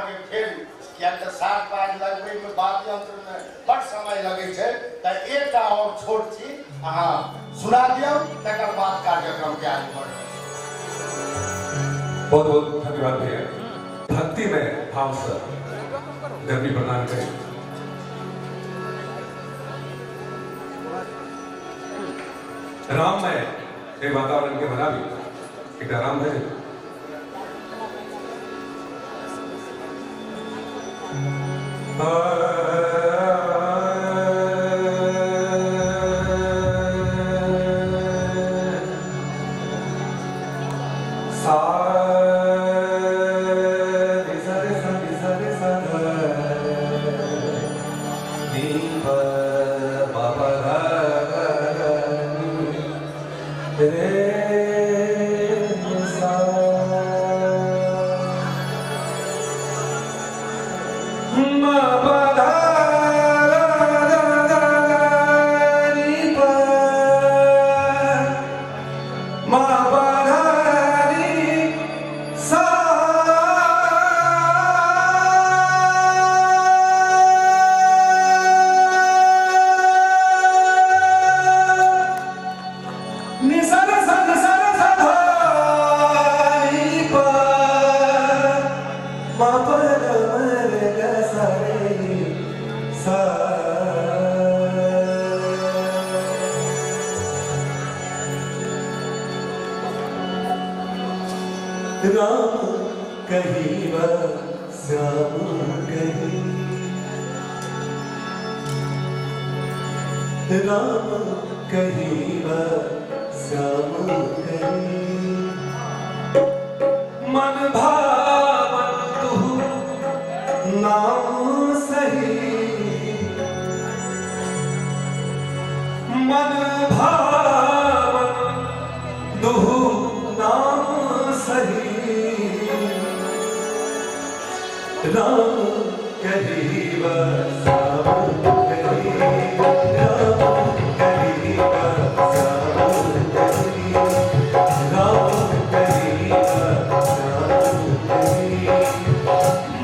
S2: के फेर किया तो सात पाँच लगबे में वाद्य यंत्र में बड़ समय लगे छे त एकटा और छोट चीज अहाँ सुना दियौ तकर बाद कार्यक्रम के आगे बढ़ो।
S12: बहुत बहुत धन्यवाद भैया। भक्ति में भाव से धरती प्रदान करें। राम में एक वातावरण के बना भी एक राम है
S13: राम कहीं व श्याम कहीं, राम कहीं व श्याम कहीं, मन भावन तुहु नाम सही, मन भावन तुहु नाम सही, राम कहीं व श्याम कहीं, राम कहीं व श्याम कहीं, राम कहीं व श्याम कहीं,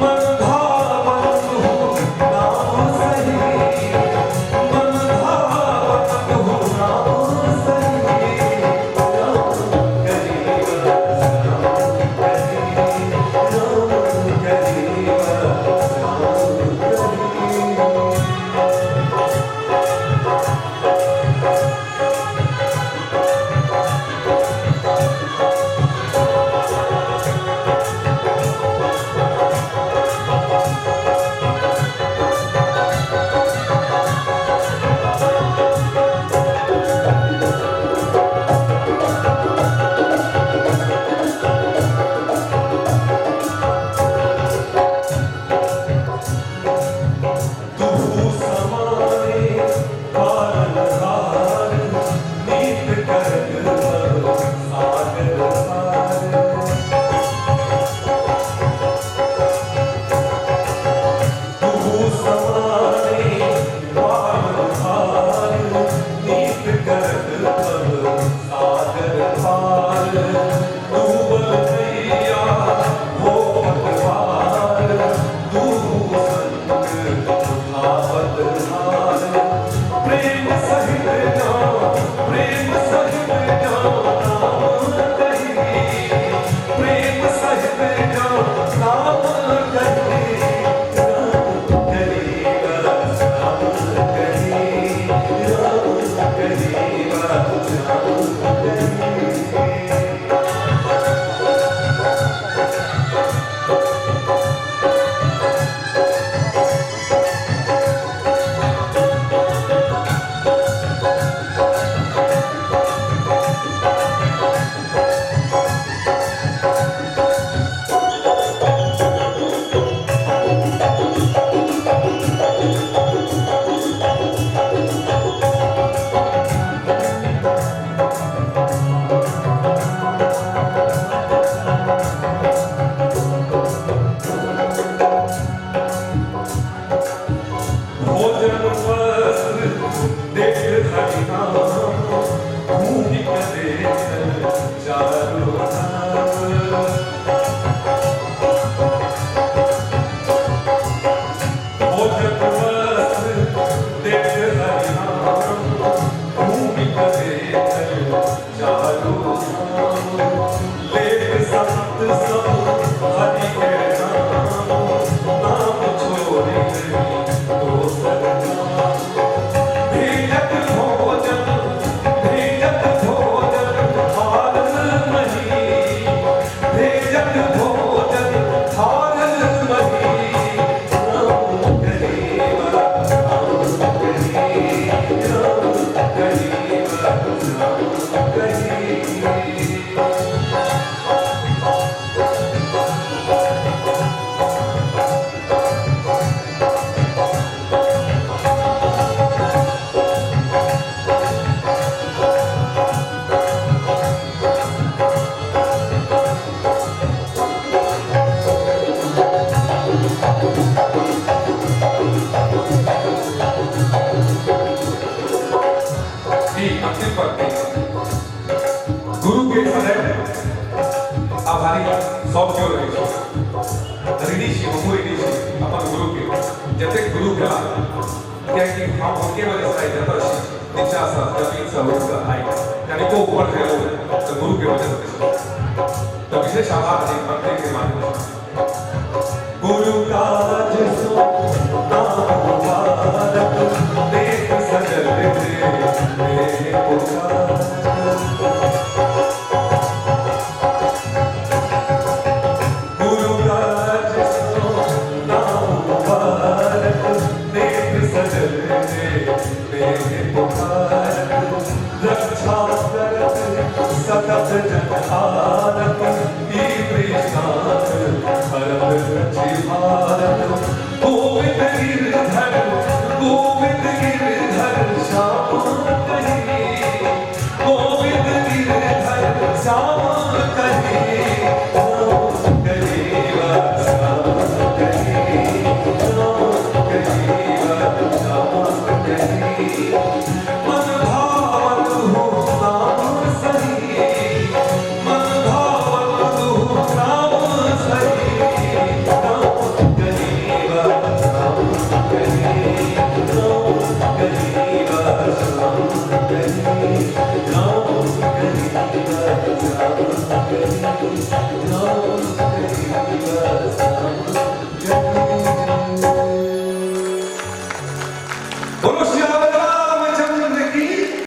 S13: मन भावन तुहु नाम सही, मन भावन तुहु नाम सही, राम कहीं व श्याम कहीं, राम कहीं व श्याम कहीं।
S12: अंतिम पंक्ति गुरु के सदैव आभारी सब क्यों रही ऋणी छी हमहू ऋणी छी अपन गुरु के जतेक गुरु भेला कियाकि हम उनके वजह से जतऽ छी नीचा से जमीन से ऊपर आई कनिको ऊपर भेलो तो गुरु के वजह से तो विशेष आभार है पंक्ति के माध्यम